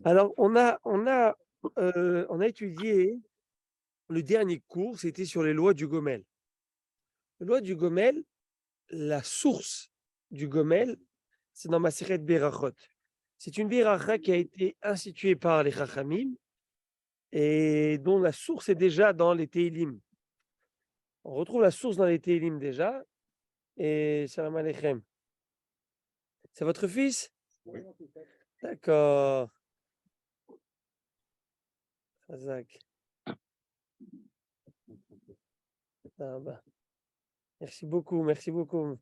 Alors, on a étudié le dernier cours, c'était sur les lois du Gomel. Les lois du Gomel, la source du Gomel, c'est dans Masechet Berachot. C'est une beracha qui a été instituée par les Chachamim et dont la source est déjà dans les Teilim. On retrouve la source dans les Teilim déjà. Et Salam Aleichem. C'est votre fils? Oui. D'accord. Razak. Ah bah. Merci beaucoup, merci beaucoup.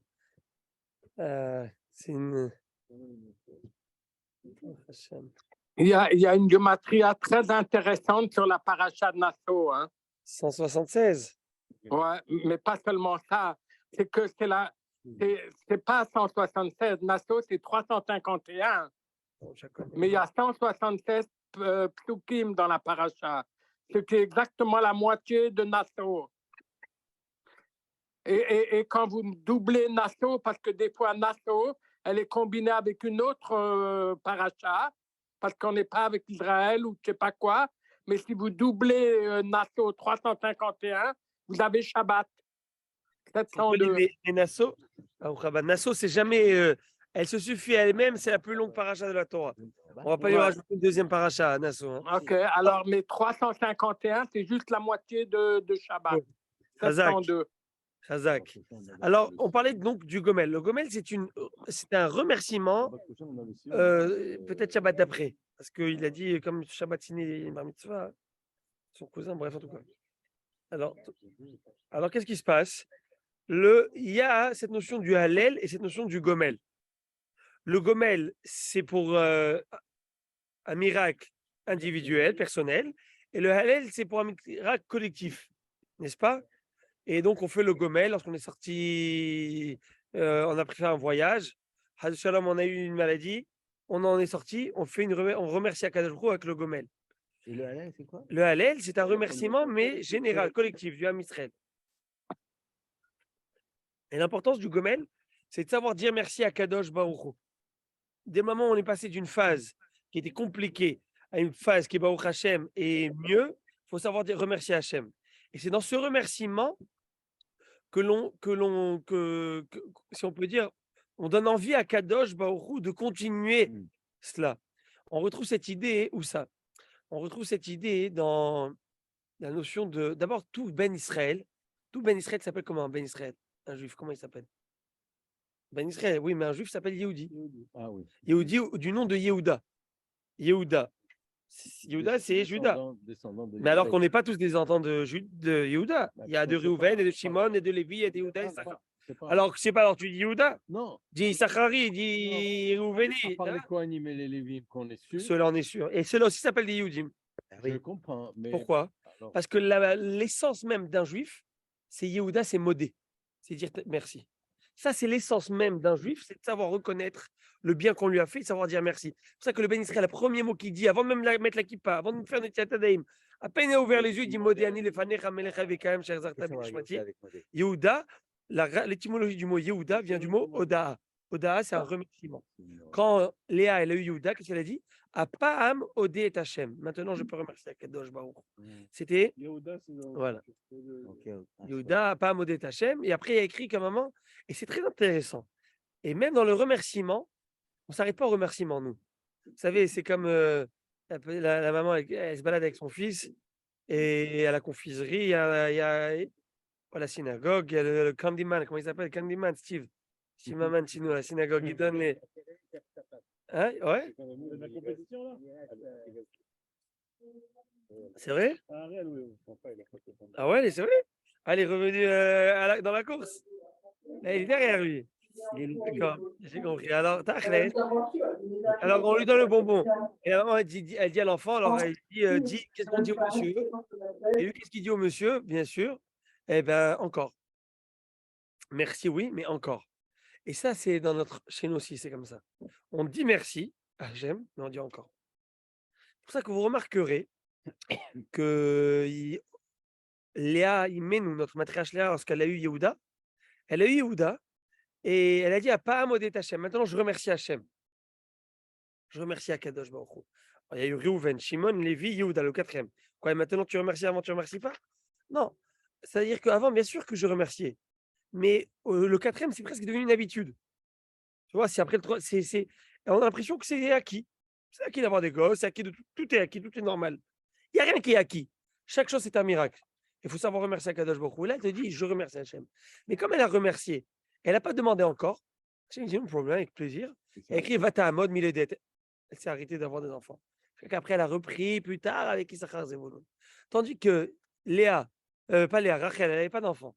C'est une. Il y a une gematria très intéressante sur la paracha de Nassau. Hein. 176. Ouais, mais pas seulement ça. C'est que c'est pas 176. Nassau, c'est 351. Mais il y a 176 psukim dans la paracha. Ce qui est exactement la moitié de Nassau. Et quand vous doublez Nassau, parce que des fois Nassau, elle est combinée avec une autre paracha, parce qu'on n'est pas avec Israël ou je ne sais pas quoi, mais si vous doublez Nassau 351, vous avez Shabbat 702. Les Nassau, Nassau, c'est jamais. Elle se suffit à elle-même, c'est la plus longue paracha de la Torah. On ne va pas lui rajouter une deuxième paracha à Nassau. Hein. Ok, alors mais 351, c'est juste la moitié de Shabbat. 702. Chazak. Alors, on parlait donc du Gomel. Le Gomel, c'est un remerciement, peut-être Shabbat d'après, parce qu'il a dit, comme Shabbat Siné Bar Mitzvah, son cousin, bref, en tout cas. Alors qu'est-ce qui se passe? Il y a cette notion du Hallel et cette notion du Gomel. Le Gomel, c'est pour un miracle individuel, personnel, et le Hallel, c'est pour un miracle collectif, n'est-ce pas? Et donc, on fait le Gomel lorsqu'on est sorti, on a pris un voyage. Shalom, on a eu une maladie, on en est sorti, on remercie Akadosh Baruch Hu avec le Gomel. Et le Hallel, c'est quoi? Le Hallel, c'est un remerciement, mais général, collectif, du Ham Israël. Et l'importance du Gomel, c'est de savoir dire merci à Kadosh Baruch Hu. Dès le moment où on est passé d'une phase qui était compliquée à une phase qui est Baruch Hashem et mieux, il faut savoir dire remercier Hashem. Et c'est dans ce remerciement si on peut dire, on donne envie à Kadosh Baruch Hu de continuer cela. On retrouve cette idée, où ça? On retrouve cette idée dans la notion d'abord, tout Ben Israël s'appelle comment un Ben Israël? Un juif, comment il s'appelle? Ben Israël, oui, mais un juif s'appelle Yehudi. Ah oui. Yehudi du nom de Yehuda. Yehuda, c'est Judas. Mais alors qu'on n'est pas tous des descendants de Yehuda. Il y a de Réhouven et de Shimon et de Lévi et de Yehuda et Issachar. Alors, je sais pas, alors tu dis Yehuda? Non. Dis Issachari, dis Réhouveni. Par les Kohanim et les Lévim qu'on est sûr. Ceux-là, on est sûr. Et ceux-là aussi s'appellent des Yehudim. Je comprends. Mais... Pourquoi? Alors... Parce que l'essence même d'un juif, c'est Yehuda, c'est modé. C'est dire merci. Ça, c'est l'essence même d'un juif, c'est de savoir reconnaître le bien qu'on lui a fait, de savoir dire merci. C'est pour ça que le Ben Israël, le premier mot qu'il dit, avant de même mettre la kippa, avant de me faire Netiat Yadayim, à peine il a ouvert les yeux, il dit Modéani lefanecha melech avekaim she'azarta b'nishmati. Yehuda, l'étymologie du mot Yehuda vient du mot Odaa. Odaa, c'est un remerciement. Quand Léa, elle a eu Yehuda, qu'est-ce qu'elle a dit? Apa'am Odé et Hachem. Maintenant, je peux remercier Kadosh Baruch. C'était. Voilà. Yehuda, Apa'am Odé et Hachem. Et après, il a écrit comme maman. Et c'est très intéressant. Et même dans le remerciement, on ne s'arrête pas au remerciement, nous. Vous savez, c'est comme la maman, elle se balade avec son fils. Et à la confiserie, il y a la synagogue, il y a le Candyman. Comment il s'appelle? Candyman, Steve. Steve Maman, chez nous, à la synagogue, il donne les. Hein? Ouais? C'est vrai? Ah ouais, c'est vrai? Ah, il est revenu dans la course. Là, il est derrière lui. D'accord, j'ai compris. Alors, on lui donne le bonbon. Et la maman, elle dit à l'enfant, alors elle dit, qu'est-ce qu'on dit au monsieur? Et lui, qu'est-ce qu'il dit au monsieur? Bien sûr. Eh bien, encore. Merci, oui, mais encore. Et ça, c'est chez nous aussi, c'est comme ça. On dit merci, j'aime, mais on dit encore. C'est pour ça que vous remarquerez que Léa Imenu, notre matriarche Léa, lorsqu'elle a eu Yehuda, et elle a dit à pas Amodet Hachem. Maintenant, je remercie Hachem. Je remercie Akadosh Baruch Hu. Il y a eu Reuven, Shimon, Lévi, Yehuda, le quatrième. Quoi, et maintenant tu remercies avant, tu ne remercies pas? Non. C'est-à-dire qu'avant, bien sûr que je remerciais. Mais le quatrième, c'est presque devenu une habitude. Tu vois, c'est après le on a l'impression que c'est acquis. C'est acquis d'avoir des gosses, c'est acquis de tout. Tout est acquis, tout est normal. Il n'y a rien qui est acquis. Chaque chose, c'est un miracle. Il faut savoir remercier Akadosh Baruch Hu. Là, elle te dit, je remercie Hachem. Mais comme elle a remercié, elle n'a pas demandé encore. Hachem dit, non problème, avec plaisir. Elle a écrit Vata Amod Miledet. Elle s'est arrêtée d'avoir des enfants. Après, elle a repris plus tard avec Issachar Zevulun. Tandis que Léa, pas Léa, Rachel, elle n'avait pas d'enfant.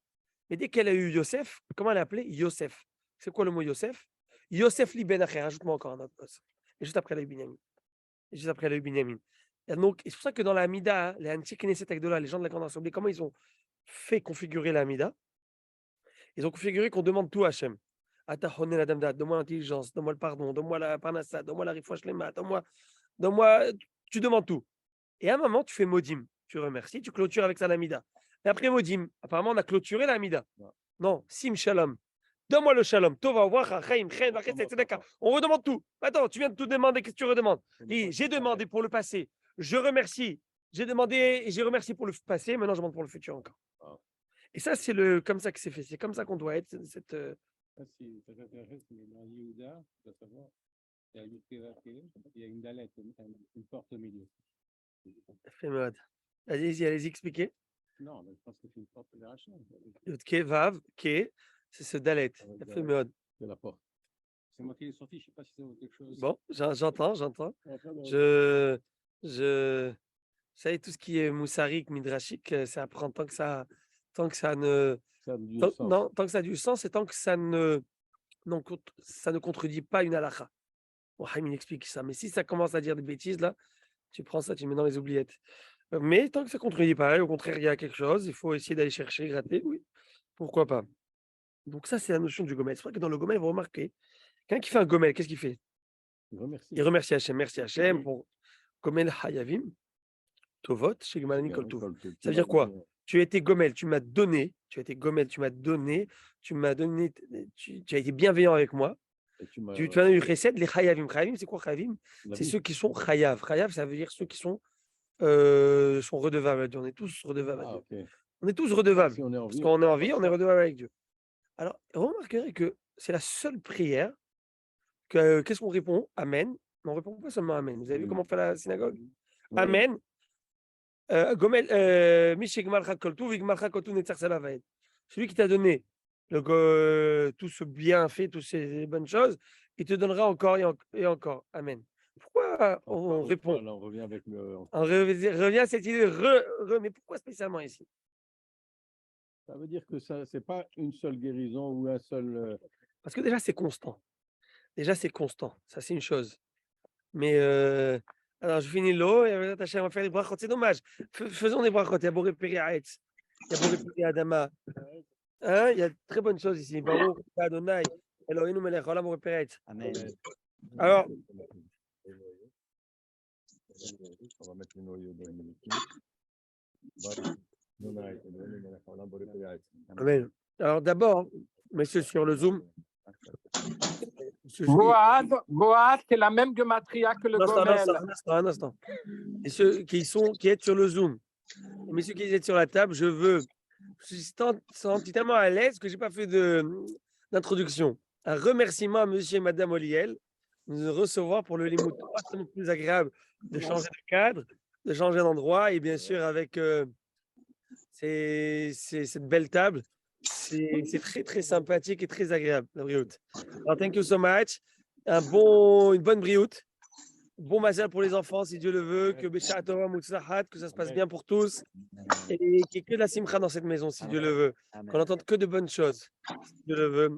Mais dès qu'elle a eu Yosef, comment elle a appelé Yosef? C'est quoi le mot Yosef? Yosef li ben Acher, ajoute-moi encore un autre gosse. Et juste après, elle a eu Binyamin. Et juste après, elle a eu Binyamin. Et donc, c'est pour ça que dans la Hamida, les Antiques Knesset Agdola, les gens de la Grande Assemblée, comment ils ont fait configurer la Hamida? Ils ont configuré qu'on demande tout à Hachem. Atahone la damda, donne-moi l'intelligence, donne-moi le pardon, donne-moi la parnassa, donne-moi la rifouach lema, donne-moi, tu demandes tout. Et à un moment, tu fais modim, tu remercies, tu clôtures avec ça l'amida. Et après modim, apparemment, on a clôturé l'amida. Non, sim shalom. Donne-moi le shalom. Tova, wacha, chaim, chen, vachet, tzedaka. On redemande tout. Attends, tu viens de tout demander, qu'est-ce que tu redemandes? J'ai demandé pour le passé, je remercie. J'ai demandé et j'ai remercié pour le passé, maintenant je demande pour le futur encore. Et ça, c'est comme ça que c'est fait. C'est comme ça qu'on doit être. Si ça t'intéresse, dans Yehuda, tu dois savoir, il y a il y a une dalette, une porte au milieu. Fait mode. Allez-y, expliquez. Non, mais je pense que c'est une porte de Rachel. Yud-Ke, Vav, Ke, c'est ce dalet. Fait mode. C'est la porte. C'est moi qui l'ai sorti, je ne sais pas si ça vaut quelque chose. Bon, j'entends. Vous savez, tout ce qui est moussarik, midrashik, ça apprend tant que ça ne. Ça a du Tant, sens. non, tant que ça a du sens et tant que ça ne contredit pas une halakha. Bon, Haïm, il explique ça. Mais si ça commence à dire des bêtises, là, tu prends ça, tu mets dans les oubliettes. Mais tant que ça ne contredit pas, au contraire, il y a quelque chose, il faut essayer d'aller chercher, gratter, oui. Pourquoi pas? Donc ça, c'est la notion du gomel. C'est vrai que dans le gomel, vous remarquez, quelqu'un qui fait un gomel, qu'est-ce qu'il fait? Il remercie Hachem. Merci Hachem pour gomel hayavim, tovot, chez Gemalani Koltov. Ça veut dire quoi? Tu as été gomel, tu m'as donné, tu as été bienveillant avec moi. Tu m'as donné du chesed, les chayavim. Chayavim, c'est quoi chayavim? C'est ceux qui sont chayav. Chayav, ça veut dire ceux qui sont redevables. On est tous redevables. On est tous redevables. Parce qu'on est en vie, on est redevable avec Dieu. Alors, vous remarquerez que c'est la seule prière qu'est-ce qu'on répond? Amen. Mais on ne répond pas seulement Amen. Vous avez vu comment on fait la synagogue? Amen. Celui qui t'a donné tout ce bienfait, toutes ces bonnes choses, il te donnera encore et encore. Amen. Pourquoi on répond? On revient avec on revient à cette idée mais pourquoi spécialement ici? Ça veut dire que ça, c'est pas une seule guérison ou un seul. Parce que déjà, c'est constant. Ça, c'est une chose. Mais alors, je finis l'eau et on va faire des brachot. C'est dommage. Faisons des brachot. Il y a Boré Périaetz. Il y a Boré Péri Adama. Hein? Il y a de très bonnes choses ici. Baruch Adonai. Eloheinu melech haolam Boré Périaetz. Amen. Alors, On va mettre le noyau dans le Amen. Alors d'abord, messieurs sur le Zoom. Boaz, c'est la même gematria que le gomel. Un instant. Et ceux qui êtes sur le Zoom, et messieurs qui êtes sur la table, je suis tellement à l'aise que je n'ai pas fait d'introduction. Un remerciement à monsieur et madame Oliel de nous recevoir pour le Limoud. C'est plus agréable de changer de cadre, de changer d'endroit et bien sûr avec cette belle table. C'est très très sympathique et très agréable la brioute. Alors thank you so much. Une bonne brioute. Bon mazel pour les enfants si Dieu le veut, que Béchat Torah Moutsahat, que ça se passe bien pour tous et qu'il n'y ait que de la simcha dans cette maison si Dieu le veut. Qu'on n'entende que de bonnes choses si Dieu le veut.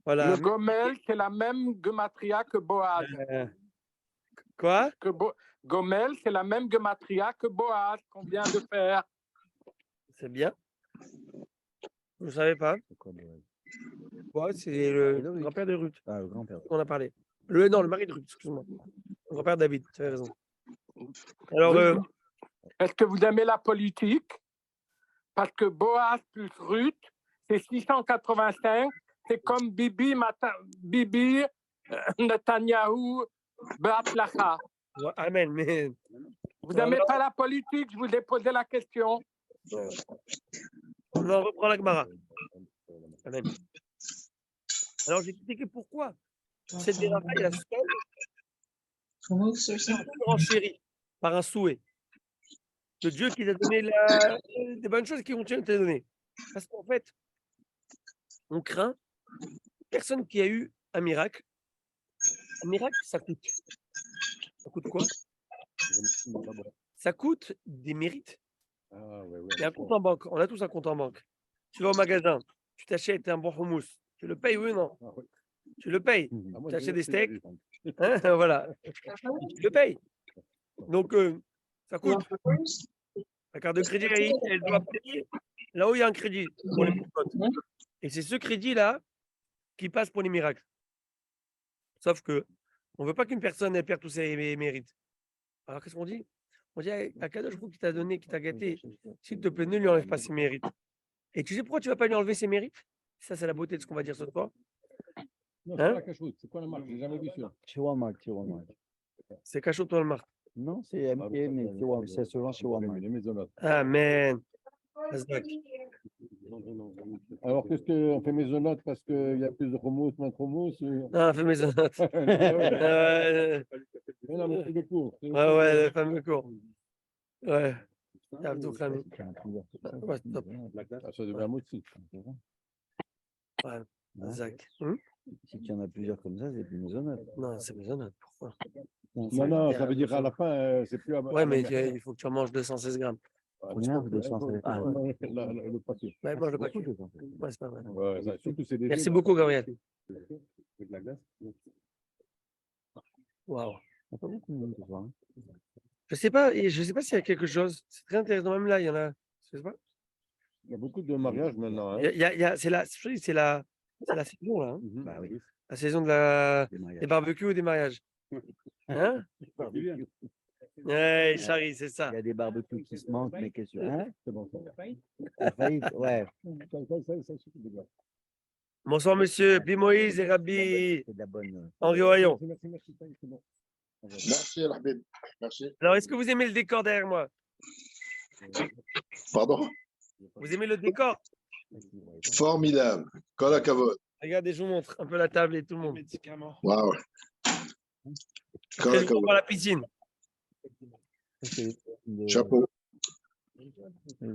Voilà. Le gomel, c'est la même gematria que Boaz. Quoi? Gomel, c'est la même gematria que Boaz qu'on vient de faire. C'est bien. Vous ne savez pas? Boaz, c'est le grand-père de Ruth. Ah, le grand-père. On a parlé. Le mari de Ruth, excuse-moi. Le grand-père David, tu as raison. Alors, est-ce que vous aimez la politique? Parce que Boaz plus Ruth, c'est 685. C'est comme Bibi Netanyahu Be'atzlacha. Ouais, Amen. Mais Vous n'aimez pas la politique, je vous ai posé la question. on en reprend la Gemara. Amen. Alors, j'ai expliqué pourquoi cette déracha est la seule renchérie par un souhait de Dieu qui t'a donné des bonnes choses qui vont te donner. Parce qu'en fait, on craint personne qui a eu un miracle. Un miracle, ça coûte. Ça coûte quoi? Ça coûte des mérites. Ah, ouais, Il y a un compte en banque. On a tous un compte en banque. Tu vas au magasin, tu t'achètes un bon houmous. Tu le payes, oui ou non? Ah, ouais. Tu le payes. Ah, moi, Tu achètes j'ai des acheté steaks. des gens. Hein, voilà. Tu le payes. Donc, ça coûte. La carte de crédit, elle doit payer là où il y a un crédit pour les potes. Et c'est ce crédit-là qui passe pour les miracles. Sauf que on ne veut pas qu'une personne elle perde tous ses mérites. Alors, qu'est-ce qu'on dit? On dit à Kadosh qui t'a donné, qui t'a gâté, s'il te plaît, ne lui enlève pas ses mérites. Et tu sais pourquoi tu ne vas pas lui enlever ses mérites? Ça, c'est la beauté de ce qu'on va dire ce soir. Non, c'est Hein? pas la cache-route. C'est quoi la marque? J'ai jamais vu ça. Chez Walmart. C'est Cachot Walmart. Non, c'est MK, mais c'est souvent chez Walmart. Les maisonnettes. Amen. Hazak. Alors, qu'est-ce qu'on fait maisonnettes parce qu'il y a plus de hummus, moins de hummus? Ah, fais mes notes. Non, mais c'est de cours. Ouais, le fameux cours. Ouais. Abdou Khami. Ouais, top. Ah, ça devient un motif. Ouais. Hein? Zach. Si tu en as plusieurs comme ça, c'est plus maisonnable. Non, c'est maisonnable. Pourquoi? Non, ça veut dire à la fin, c'est plus. Ouais, mais il faut que tu en manges 216 grammes. Combien? 216. Ah, ouais. Le paquet. Ouais, mange le Beaucoup, paquet. 216. Ouais, c'est pas vrai. Ouais, ça, surtout, c'est des Merci œufs, beaucoup, Gabriel. avec la glace. Waouh. Il n'y a pas beaucoup de monde ce soir. Hein. Je sais pas s'il y a quelque chose. C'est très intéressant. Même là, il y en a. Je sais pas. Il y a beaucoup de mariages maintenant. Hein. C'est la saison là. Hein. Bah oui, La saison des des mariages. barbecues ou des mariages. Hein? Ouais, Chari, c'est ça. Il y a des barbecues qui se manquent, mais qu'est-ce que hein? C'est bon, ça. La faillite, ouais, Ça suffit de glace. Bonsoir, monsieur. Bi Moïse et Rabbi c'est de la bonne. Henri Oyon. Merci, c'est bon. Merci, Rabbi. Merci. Alors, est-ce que vous aimez le décor derrière moi? Pardon? Vous aimez le décor? Formidable. Kol hakavod. Regardez, je vous montre un peu la table et tout le monde. Waouh. Après, Kol je vous hakavod. voir la piscine. Chapeau. De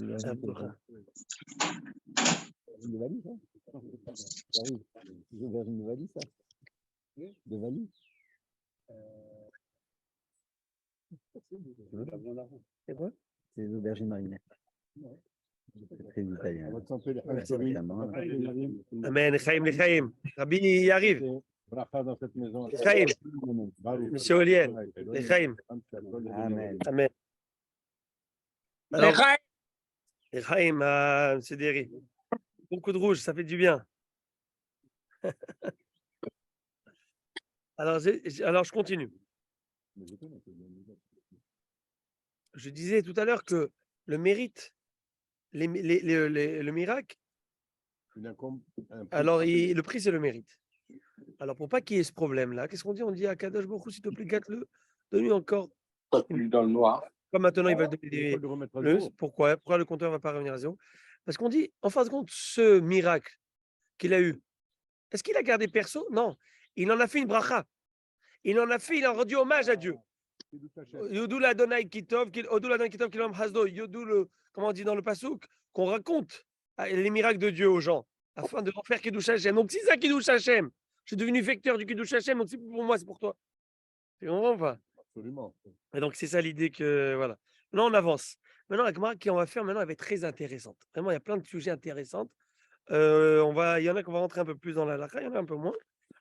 valise, hein? Oui, des aubergines de valise, ça? De valise? C'est quoi? C'est des aubergines marinées. C'est très italien. On va te sentir les Merci, familles. vraiment. Amen. Chaim. Rabbi, il arrive. Bracha dans cette maison. Chaim. Baruch. Monsieur Oliel. Chaim. Amen. Amen. Les Alors, reins, Chaim, c'est Derry. Beaucoup de rouge, ça fait du bien. Alors, je continue. Je disais tout à l'heure que le mérite, le miracle, alors le prix, c'est le mérite. Alors, pour pas qu'il y ait ce problème-là, qu'est-ce qu'on dit? On dit à Kadosh Baruch Hu, s'il te plaît, gâte-le, donne-lui encore. pas plus dans le noir. Comme maintenant, il va donner Il faut le remettre à le. zéro. Pourquoi le compteur ne va pas revenir à zéro? Parce qu'on dit, en fin de compte, ce miracle qu'il a eu, est-ce qu'il a gardé perso? Non. Il en a fait une bracha. Il en a fait, il a rendu hommage à Dieu. Yodul Adonai Kitov, Odul Adonai Kitov, Kilom Hasdo, Yodul, comment on dit dans le Passouk, qu'on raconte les miracles de Dieu aux gens, afin de leur faire Kiddush Hashem. Donc, si c'est ça Kiddush Hashem, je suis devenu vecteur du Kiddush Hashem, donc c'est pour moi, c'est pour toi. Tu comprends pas? Absolument. Et donc, c'est ça l'idée que, voilà. Maintenant, on avance. Maintenant, la Gemara qu'on va faire maintenant, elle va être très intéressante. Vraiment, il y a plein de sujets intéressants. Il y en a qu'on va rentrer un peu plus dans la lacha, il y en a un peu moins,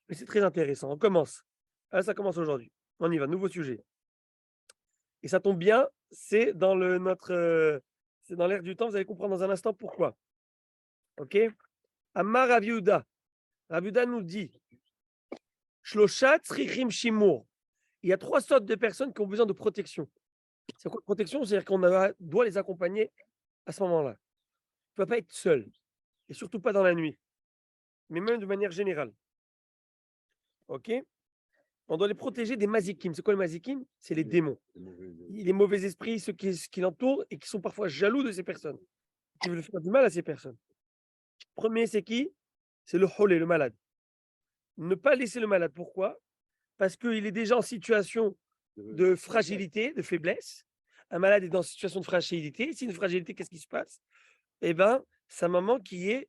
mais c'est très intéressant. On commence. Ah, ça commence aujourd'hui. On y va, nouveau sujet. Et ça tombe bien, c'est dans c'est dans l'air du temps. Vous allez comprendre dans un instant pourquoi. Ok. Amar Rav Yehuda. Rav Yehuda nous dit Shloshat Tzrichim Shimur. Il y a 3 sortes de personnes qui ont besoin de protection. C'est quoi protection? C'est-à-dire qu'on doit les accompagner à ce moment-là. Tu ne peux pas être seul. Et surtout pas dans la nuit. Mais même de manière générale. Ok. On doit les protéger des mazikim. C'est quoi les mazikim? C'est les démons. Les mauvais esprits, ceux qui l'entourent et qui sont parfois jaloux de ces personnes, qui veulent faire du mal à ces personnes. Premier, c'est qui? C'est le holé, le malade. Ne pas laisser le malade. Pourquoi? Parce qu'il est déjà en situation de fragilité, de faiblesse. Un malade est dans une situation de fragilité. Si une fragilité, qu'est-ce qui se passe? Eh bien, sa maman qui est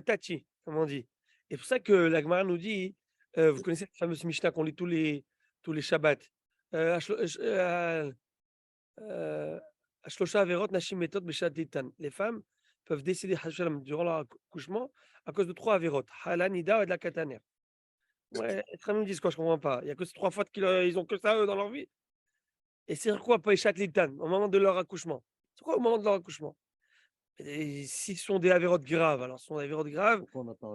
tachi, comme on dit. Et c'est pour ça que la Gemara nous dit, vous connaissez la fameuse Mishnah qu'on lit tous les Shabbats. Ashlosha averot nashim metot beshat ditan. Les femmes peuvent décéder durant leur accouchement à cause de 3 averot. Hala, nida et de la kataner. Ouais, les femmes me disent quoi, je comprends pas. Il n'y a que ces 3 fautes ils ont que ça eux dans leur vie. Et c'est quoi Peshat Litan au moment de leur accouchement? C'est quoi au moment de leur accouchement? S'ils sont des avérotes graves, alors ce sont des avérotes graves,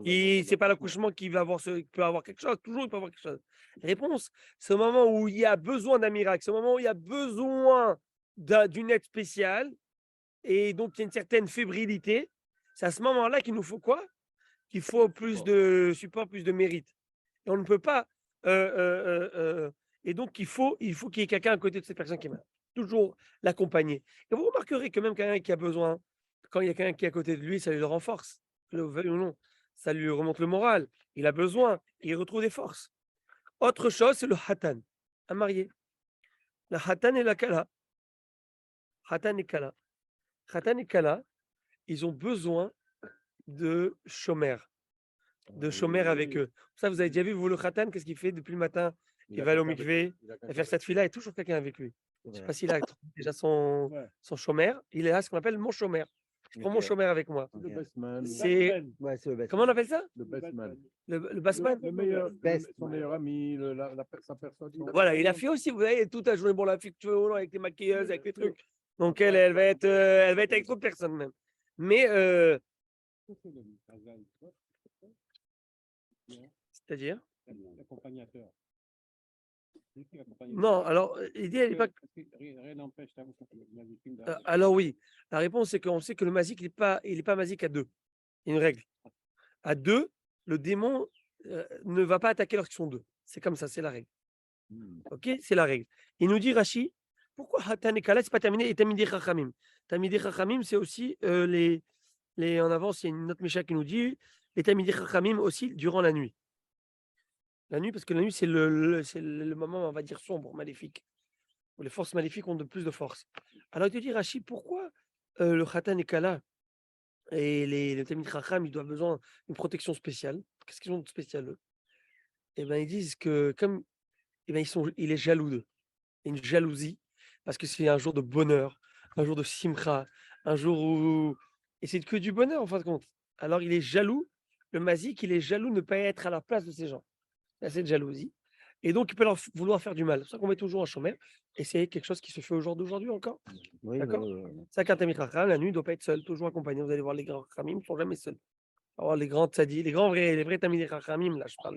c'est pas l'accouchement qui peut avoir quelque chose, toujours il peut avoir quelque chose. Réponse, c'est au moment où il y a besoin d'un miracle, c'est au moment où il y a besoin d'une aide spéciale, et donc il y a une certaine fébrilité. C'est à ce moment-là qu'il nous faut quoi? Qu'il faut plus de support, plus de mérite. Et on ne peut pas. Et donc, il faut qu'il y ait quelqu'un à côté de cette personne qui est malade. Toujours l'accompagner. Et vous remarquerez que même quelqu'un qui a besoin, quand il y a quelqu'un qui est à côté de lui, ça lui le renforce. Le veuille ou non. Ça lui remonte le moral. Il a besoin. Il retrouve des forces. Autre chose, c'est le hatan, un marié. La hatan et la kala. Hatan et kala. Hatan et kala, ils ont besoin de shomer. De shomer avec eux. Ça, vous avez déjà vu, vous, le khatan, qu'est-ce qu'il fait depuis le matin? Il va aller au mikvé, il va faire cette fila, et toujours quelqu'un avec lui. Je ne sais pas s'il a déjà son shomer. Il est là, ce qu'on appelle mon shomer. Je prends mon shomer avec moi. Le bestman. C'est comment on appelle ça? Le bestman. Le basman. Le meilleur, son meilleur ami, sa personne. Voilà, il a fait aussi, vous voyez, toute la journée, bon, la fille que tu veux, avec les maquilleuses, avec les trucs. Donc elle va être avec trop de personnes même. Mais c'est-à-dire? L'accompagnateur. Non, alors l'idée, elle n'est pas. Rien n'empêche Alors oui, la réponse c'est qu'on sait que le mazik, il est pas mazik à 2. Il y a une règle. À 2, le démon ne va pas attaquer lorsqu'ils sont 2. C'est comme ça, c'est la règle. Ok, c'est la règle. Il nous dit Rashi, pourquoi Hatan et Kala, c'est pas terminé, et Tamidei Chachamim. Tamidei Chachamim, c'est aussi en avance, il y a une autre Misha qui nous dit les Tamidei Chachamim aussi durant la nuit. La nuit, parce que la nuit, c'est le moment, on va dire, sombre, maléfique, où les forces maléfiques ont de plus de force. Alors, il te dit, Rashi, pourquoi le Khatan et Kala et les Tamid Chacham, ils doivent besoin d'une protection spéciale? Qu'est-ce qu'ils ont de spécial, eux? Eh bien, ils disent que, comme il est jaloux d'eux. Il y a une jalousie, parce que c'est un jour de bonheur, un jour de simcha, un jour où. Et c'est que du bonheur, en fin de compte. Alors, il est jaloux, le mazik, il est jaloux de ne pas être à la place de ces gens. Il y a cette jalousie. Et donc, il peut leur vouloir faire du mal. C'est pour ça qu'on met toujours un chômeur. Et c'est quelque chose qui se fait aujourd'hui encore. Oui, D'accord. oui. Ça, quand la nuit, il ne doit pas être seul, toujours accompagné. Vous allez voir les grands Khamim, ils ne sont jamais seuls. Alors, les grands tzadis, les vrais Tamid Khamim, là, je parle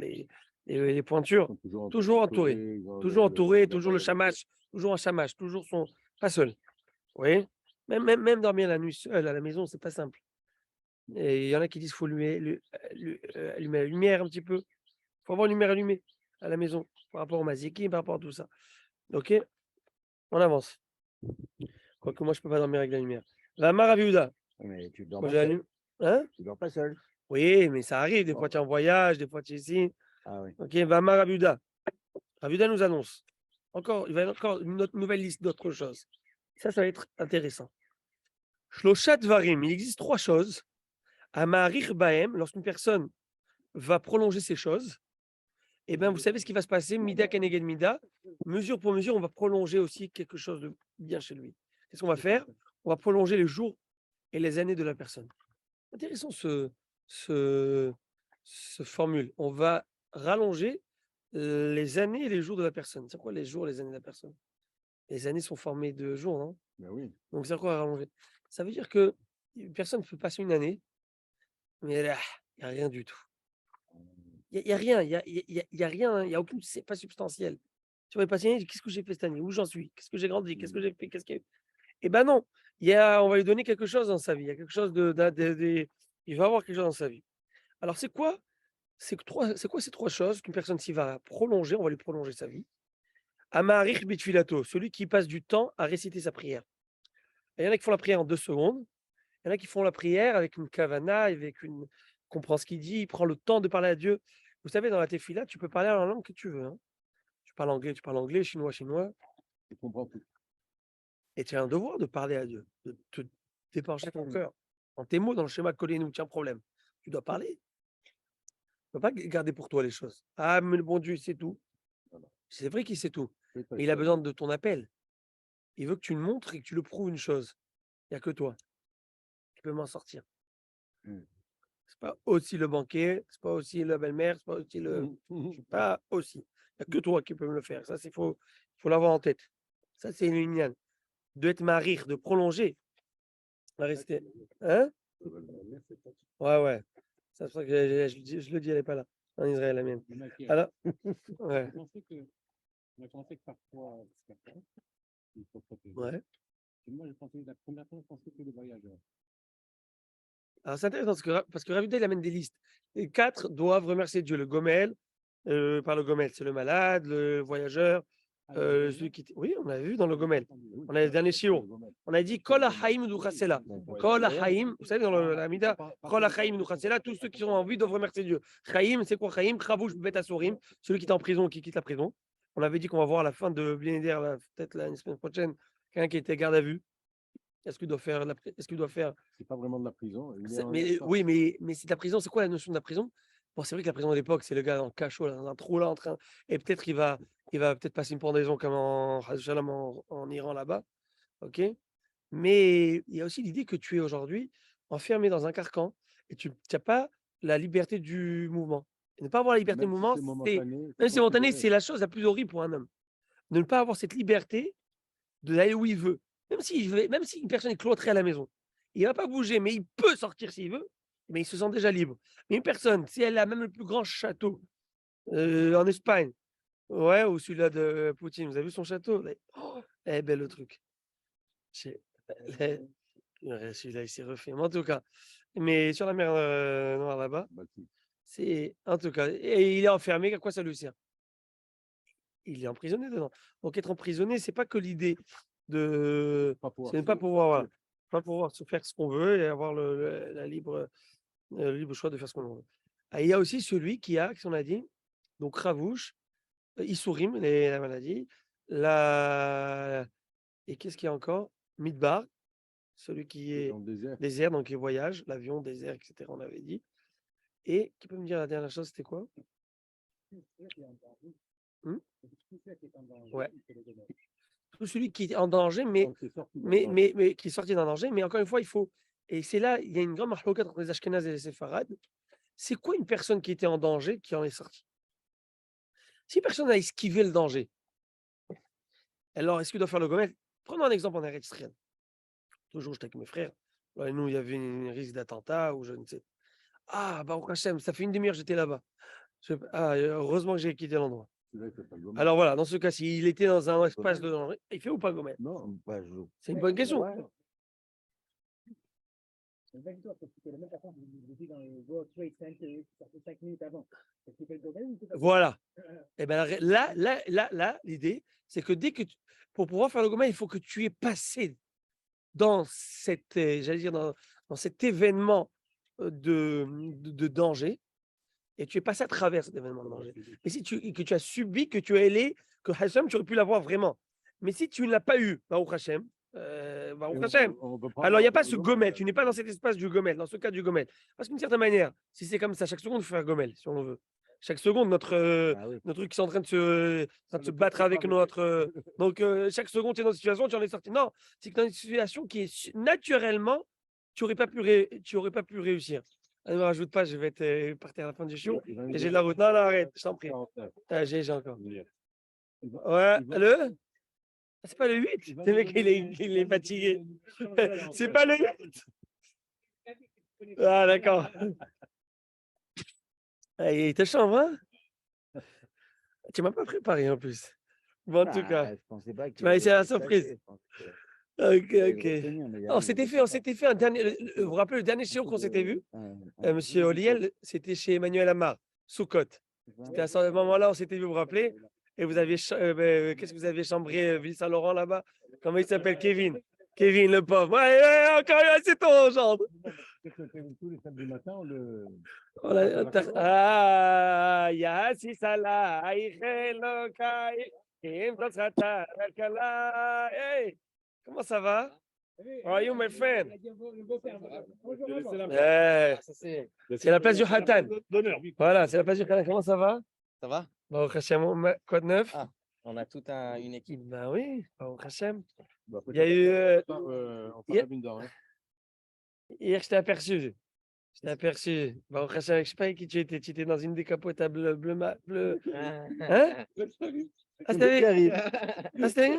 les pointures, toujours entourés. Toujours entourés, toujours le shamash, toujours un shamash, toujours pas seul. Vous voyez? Même dormir la nuit seul à la maison, c'est pas simple. Et il y en a qui disent qu'il faut allumer la lumière un petit peu. Il faut avoir une lumière allumée à la maison par rapport au maziki, par rapport à tout ça. Ok, on avance. Quoique moi, je ne peux pas dormir avec la lumière. La Maraviuda. Mais tu dors Moi, pas seul. j'allume. Hein? Tu dors pas seul. Oui, mais ça arrive. Des fois, tu es en voyage, des fois, tu es ici. Ah oui. Ok, va Maraviuda. Raviuda nous annonce. Il va y avoir encore une nouvelle liste d'autres choses. Ça va être intéressant. Shloshat Varim. Il existe 3 choses. À Ma'arich Bahem, lorsqu'une personne va prolonger ces choses, eh bien, vous savez ce qui va se passer, Mida Keneged Mida, mesure pour mesure, on va prolonger aussi quelque chose de bien chez lui. Qu'est-ce qu'on va faire? On va prolonger les jours et les années de la personne. Intéressant ce formule. On va rallonger les années et les jours de la personne. C'est quoi les jours et les années de la personne? Les années sont formées de jours, non? Ben oui. Donc, c'est quoi rallonger? Ça veut dire que une personne peut passer une année, mais il n'y a rien du tout. Il n'y a rien, il y a rien, il n'y a aucune, c'est pas substantiel. Tu vas passer, qu'est-ce que j'ai fait cette année? Où j'en suis? Qu'est-ce que j'ai grandi? Qu'est-ce que j'ai fait? Eh ben non, on va lui donner quelque chose dans sa vie. Il y a quelque chose il va avoir quelque chose dans sa vie. Alors c'est quoi C'est quoi ces 3 choses qu'une personne s'y va prolonger, on va lui prolonger sa vie. Amarich bitfilato, celui qui passe du temps à réciter sa prière. Et il y en a qui font la prière en 2 secondes. Il y en a qui font la prière avec une kavana, avec une comprend ce qu'il dit, il prend le temps de parler à Dieu. Vous savez, dans la tefila, tu peux parler dans la langue que tu veux, hein. Tu parles anglais, chinois, Je comprends tout. et tu as un devoir de parler à Dieu, de te dépencher ton cœur. En tes mots, dans le schéma Kolénou, tu as un problème. Tu dois parler. Tu ne peux pas garder pour toi les choses. Ah, mais le bon Dieu, il sait tout. Voilà. C'est vrai qu'il sait tout. Fais ta Mais il a chose. besoin de ton appel. Il veut que tu le montres et que tu le prouves une chose. Il n'y a que toi qui peux m'en sortir. Mm. C'est pas aussi le banquier, c'est pas aussi la belle-mère, c'est pas aussi pas aussi. Il n'y a que toi qui peux me le faire. Ça, faut l'avoir en tête. Ça, c'est une lignane. De être marir, de prolonger. À rester. Hein? Ouais, ouais. C'est pour ça que je le dis, elle n'est pas là. En Israël, la mienne. Le maquillage. Alors, ouais. Je pensais que parfois, il faut protéger. Ouais. Et moi, la première fois, je pensais que les voyageurs. Alors, c'est intéressant parce que Ravida, il amène des listes. Les 4 doivent remercier Dieu. Le Gomel, par le Gomel, c'est le malade, le voyageur, celui qui. Oui, on l'a vu dans le Gomel. On a le dernier shiur. On a dit Kol hachaim uduchasela. Kol hachaim, vous savez, dans la Mida, Kol hachaim uduchasela, tous ceux qui ont envie doivent remercier Dieu. Chaim, c'est quoi Chaim? Chavouch bet asurim, celui qui est en prison, qui quitte la prison. On avait dit qu'on va voir à la fin de Blénéder, peut-être la semaine prochaine, quelqu'un qui était garde à vue. Est-ce qu'il doit faire C'est pas vraiment de la prison. Oui, mais c'est de la prison. C'est quoi la notion de la prison? Bon, c'est vrai que la prison à l'époque, c'est le gars dans le cachot, là, dans un trou là, en train. Et peut-être il va peut-être passer une pendaison comme en Iran là-bas. OK? Mais il y a aussi l'idée que tu es aujourd'hui enfermé dans un carcan et tu n'as pas la liberté du mouvement. Et ne pas avoir la liberté de mouvement, même si c'est momentané, c'est la chose la plus horrible pour un homme. De ne pas avoir cette liberté d'aller où il veut. Même si une personne est cloîtrée à la maison, il ne va pas bouger, mais il peut sortir s'il veut, mais il se sent déjà libre. Mais une personne, si elle a même le plus grand château en Espagne, ouais, ou celui-là de Poutine, vous avez vu son château? Oh, eh ben le truc. Celui-là, il s'est refait. Mais en tout cas, mais sur la mer Noire là-bas, c'est en tout cas, et il est enfermé, à quoi ça lui sert? Il est emprisonné dedans. Donc être emprisonné, c'est pas que l'idée de c'est ne pas pouvoir se faire ce qu'on veut et avoir le libre choix de faire ce qu'on veut. Ah, il y a aussi celui qui a, qu'est-ce qu'on a dit? Donc Ravouche, Issourim, la maladie, et qu'est-ce qu'il y a encore? Midbar, celui qui est Dans le désert. désert, donc il voyage, l'avion, désert, etc. On avait dit. Et qui peut me dire la dernière chose, c'était quoi? Ouais. Tout celui qui est en danger, mais qui est sorti d'un danger. Mais encore une fois, il faut. Et c'est là, il y a une grande marque entre les Ashkénazes et les Séfarades. C'est quoi une personne qui était en danger qui en est sortie? Si personne a esquivé le danger, alors est-ce qu'il doit faire le gomel? Prenons un exemple en Eretz Israël. Toujours, j'étais avec mes frères. Ouais, nous, il y avait un risque d'attentat ou je ne sais. Ah, bah, au Hachem, ça fait une demi-heure, j'étais là-bas. Heureusement que j'ai quitté l'endroit. Alors voilà, dans ce cas, s'il était dans un espace de danger, il fait ou pas gomel? Non, bah, C'est une bonne question. Ouais. Voilà. Et ben là, l'idée, c'est que pour pouvoir faire le gomel, il faut que tu aies passé dans j'allais dire dans cet événement de danger, et tu es passé à travers cet événement de danger. Mais si que tu as subi, que tu es allé, que Hachem, tu aurais pu l'avoir vraiment. Mais si tu ne l'as pas eu, Baruch Hashem, Baruch Hashem. Alors, il n'y a pas ce gomel. Tu n'es pas dans cet espace du gomel, dans ce cas du gomel. Parce qu'une certaine manière, si c'est comme ça, chaque seconde, il faut faire gomel, si on le veut. Chaque seconde, notre truc qui est en train de se battre avec notre. Donc, chaque seconde, tu es dans une situation, tu en es sorti. Non, c'est que dans une situation qui est naturellement, tu n'aurais pas pu réussir. Ne me rajoute pas, je vais partir à la fin du show. Et j'ai de la route. Non, arrête, je t'en prie. J'ai encore. Ouais, c'est pas le 8. Le mec, il est fatigué. C'est pas le 8. Ah, d'accord. Il te chambre, hein? Tu m'as pas préparé en plus. Bon, en tout cas, Je pensais pas que tu m'as laissé la surprise. Ok. On s'était fait un dernier. Vous vous rappelez le dernier show qu'on s'était vu? Monsieur Oliel, c'était chez Emmanuel Amar. Soukot. C'était à ce moment-là, on s'était vu, vous vous rappelez? Et vous aviez, qu'est-ce que vous aviez chambré Ville Saint-Laurent là-bas? Comment il s'appelle? Kevin. Kevin, le pauvre. Ouais, encore, c'est ton gendre. Tous les samedis matin, on le. Ah, Yassi Salah, Aïchelo Kai, Kim Tosrata, Kala. Hey, comment ça va? How are you, my friend? C'est la place du Hatan. Voilà, c'est la place du Hatan. Comment ça va? Ça va? Baruch Hashem, quoi de neuf? Ah, on a toute une équipe. Ben oui, Baruch Hashem. Bah, Il y a eu. on il y a- parle dedans, hein. Hier, je t'ai aperçu. Baruch Hashem, je sais pas avec qui tu étais. Tu étais dans une décapotable bleu. Hein? Ah, c'était Arrive. Ah, c'était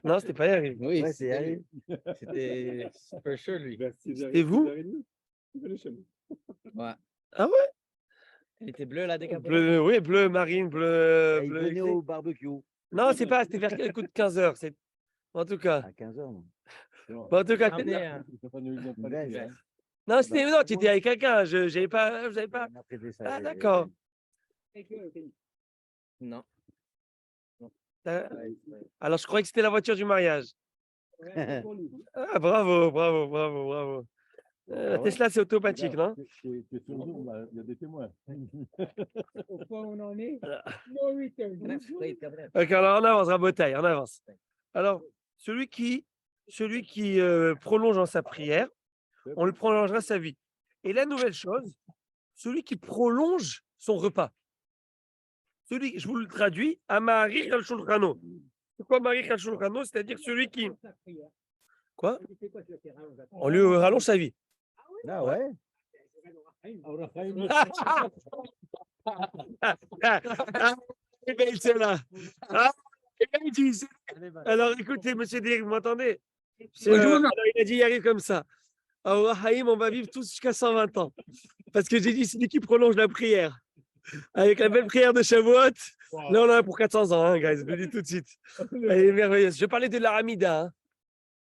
Non, c'était pas Yariv. Oui, Ouais, c'est c'est C'était super sûr, lui. C'était vous? Ouais. Ah ouais? Elle était bleue, la décapotable. Bleu, oui, bleu marine, bleu. Il bleu venait éclair. au barbecue Non, c'est pas, c'était vers le coup de 15h. En tout cas. à 15h. Non. En tout cas, Ramenez un- Une belle, hein. non, non, tu étais avec quelqu'un. J'avais pas. On a prêté ça, Ah, d'accord. Non. Alors, je croyais que c'était la voiture du mariage. Ah, bravo. La Tesla, c'est automatique, non? T'es sur Zoom, là, il y a des témoins. Au point où on en est, Ok, alors on avance, Rabotaille, on avance. Alors, celui qui prolonge en sa prière, on lui prolongera sa vie. Et la nouvelle chose, celui qui prolonge son repas. Je vous le traduis, Amari al-Shulchano. C'est quoi Amari al-Shulchano? C'est-à-dire celui qui. Quoi? On lui rallonge sa vie. Ah ouais. Eh ben, il est là. Ah, et là, il dit, alors écoutez, monsieur Derrick, vous m'entendez? Alors, il a dit, il arrive comme ça. Alors, Haïm, on va vivre tous jusqu'à 120 ans. Parce que j'ai dit, c'est lui qui prolonge la prière. Avec la belle prière de Shavuot, là, on en a pour 400 ans, hein, guys. Je vous le dis tout de suite. Elle est merveilleuse. Je parlais de l'Aramida. Hein.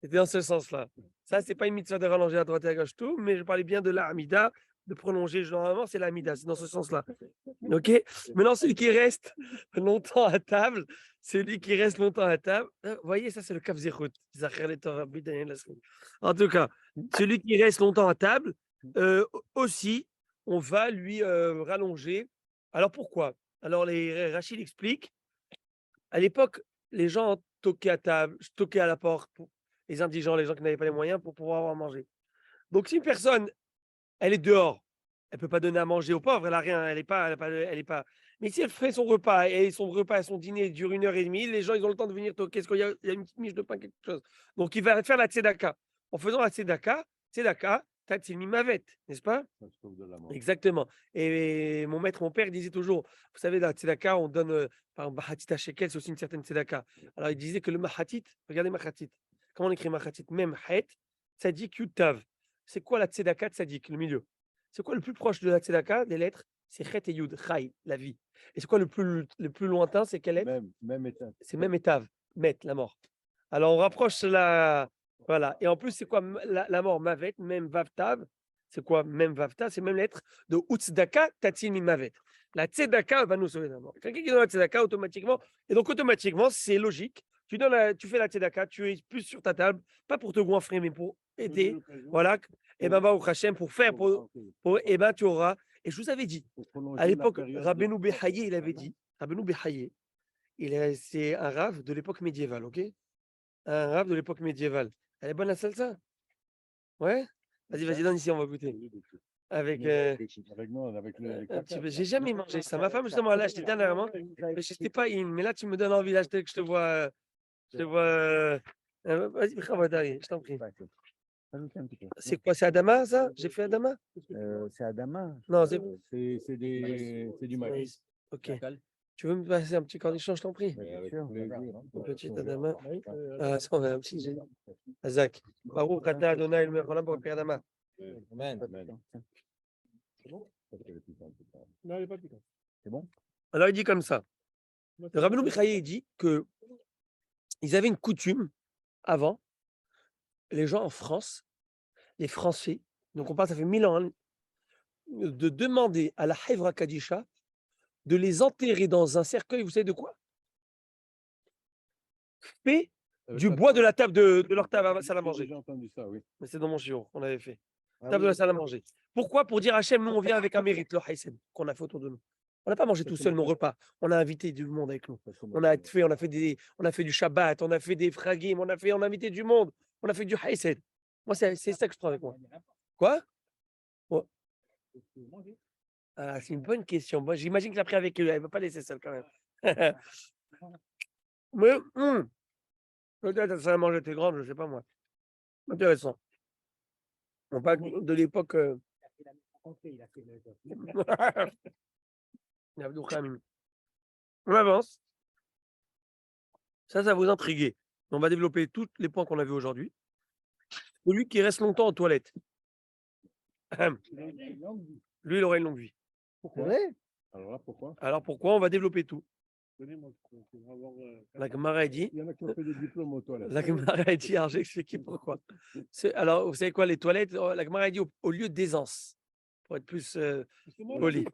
C'était dans ce sens-là. Ça, c'est pas une mitzvah de rallonger à droite et à gauche tout, mais je parlais bien de l'Aramida, de prolonger. Normalement, c'est l'Aramida, c'est dans ce sens-là. OK? Maintenant, celui qui reste longtemps à table, vous voyez, ça, c'est le Kaf Zechut. En tout cas, celui qui reste longtemps à table, aussi, on va lui rallonger. Alors, pourquoi? Alors, Rachid explique, à l'époque, les gens toquaient à table, toquaient à la porte, les indigents, les gens qui n'avaient pas les moyens pour pouvoir avoir à manger. Donc, si une personne, elle est dehors, elle ne peut pas donner à manger aux pauvres, elle n'a rien, elle est pas. Mais si elle fait son repas et son dîner dure 1h30, les gens, ils ont le temps de venir toquer. Est-ce qu'il y a une petite miche de pain, quelque chose? Donc, il va faire la tzedaka. En faisant la tzedaka, c'est mimavet, n'est-ce pas? Ça se sauve de la mort. Exactement. Et mon père disait toujours, vous savez, dans la tzedaka, on donne, par exemple, mahatit à shekel, c'est aussi une certaine tzedaka. Alors, il disait que le mahatit, regardez mahatit. Comment on écrit mahatit? Même het, tzadik yutav. C'est quoi la tzedaka tzadik, le milieu? C'est quoi le plus proche de la tzedaka, des lettres? C'est chet et yud, chai, la vie. Et c'est quoi le plus lointain? C'est quelle lettre? Même état. C'est même étav, met, la mort. Alors, on rapproche la. Voilà. Et en plus, c'est quoi la mort? Mavet, même vavtav. C'est quoi même vavtav? C'est même lettre de utzdaka, tatin mimavet. La tzedaka va nous sauver la mort. Quelqu'un qui donne la tzedaka automatiquement. Et donc, automatiquement, c'est logique. Tu fais la tzedaka, tu es plus sur ta table, pas pour te goinfrer, mais pour aider. Voilà. Et ben, au Hachem, et ben, tu auras. Et je vous avais dit, à l'époque, Rabbeinu Behaye, il avait dit, Rabbeinu Behaye, c'est un rave de l'époque médiévale, ok? Un rave de l'époque médiévale. Elle est bonne la salsa? Ouais? Vas-y, donne ici, on va goûter. Avec. Avec moi, avec le. J'ai jamais mangé ça. Ma femme, justement, elle l'a acheté dernièrement. Mais je n'étais pas in. Mais là, tu me donnes envie d'acheter que je te vois. Vas-y, je t'en prie. C'est quoi? C'est Adama, ça? J'ai fait Adama? C'est Adama. Non, c'est. C'est du maïs. Ok. Tu veux me passer un petit cornichon, je t'en prie? Avec sûr. plaisir. Un petit Adama. Ah, ça, on a un petit génie. Azak. Baruch Ata Adonai, le meilleur pour Père Adama. Amen. Non, il n'est pas piquant. C'est bon? Alors, il dit comme ça. Le Rabbeinu Bechaye dit que ils avaient une coutume avant, les gens en France, les Français, donc on parle, ça fait 1000 ans, hein, de demander à la Hevra Kadisha de les enterrer dans un cercueil, vous savez de quoi? Fait du bois de la table de leur table à salle à manger. J'ai entendu ça, oui. Mais c'est dans mon shiur qu'on avait fait. Ah Table de la oui. salle à manger. Pourquoi? Pour dire Hachem, nous on vient avec un mérite, le Haïsem, qu'on a fait autour de nous. On n'a pas mangé tout seul nos repas. On a invité du monde avec nous. On a fait du Shabbat, on a fait des fragim, on a invité du monde, on a fait du Haïsem. Moi, c'est ça que je prends avec moi. Quoi? Ouais. Ah, c'est une bonne question. Moi, j'imagine que l'a pris avec eux. Elle ne va pas laisser seule quand même. Mais peut-être que ça a mangé tes grandes, je ne sais pas moi. Intéressant. On parle de l'époque. On avance. Ça vous intriguait. On va développer tous les points qu'on a vus aujourd'hui. Celui qui reste longtemps aux toilettes. Lui, il aurait une longue vie. C'est vrai? Alors là, pourquoi? Alors pourquoi? On va développer tout. La Gemara dit. Il y en a qui ont fait des diplômes aux toilettes. La Gemara dit, alors j'explique pourquoi. Alors, vous savez quoi, les toilettes, la Gemara dit au lieu d'aisance, pour être plus poli.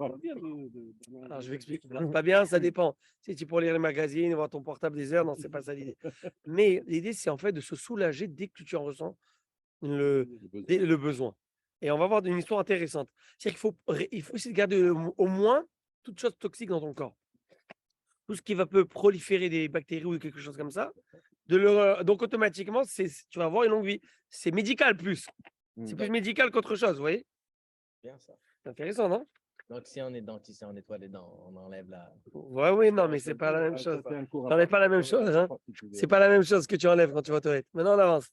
Alors, je vais expliquer. Pas bien, ça dépend. Si tu pour lire les magazines, voir ton portable des heures, non, c'est pas ça l'idée. Mais l'idée, c'est en fait de se soulager dès que tu en ressens le besoin. Et on va voir une histoire intéressante. C'est-à-dire qu'il faut essayer de garder au moins toute chose toxique dans ton corps. Tout ce qui va peut proliférer des bactéries ou quelque chose comme ça. Donc, automatiquement, tu vas avoir une longue vie. C'est médical plus. C'est plus médical qu'autre chose, vous voyez? Bien ça. C'est intéressant, non? Donc, si on est dentiste, on nettoie les dents, on enlève la. Ouais, oui, non, mais c'est pas la même chose. On n'est pas la même chose. Hein. C'est pas la même chose que tu enlèves quand tu vas aux toilettes. Maintenant, on avance.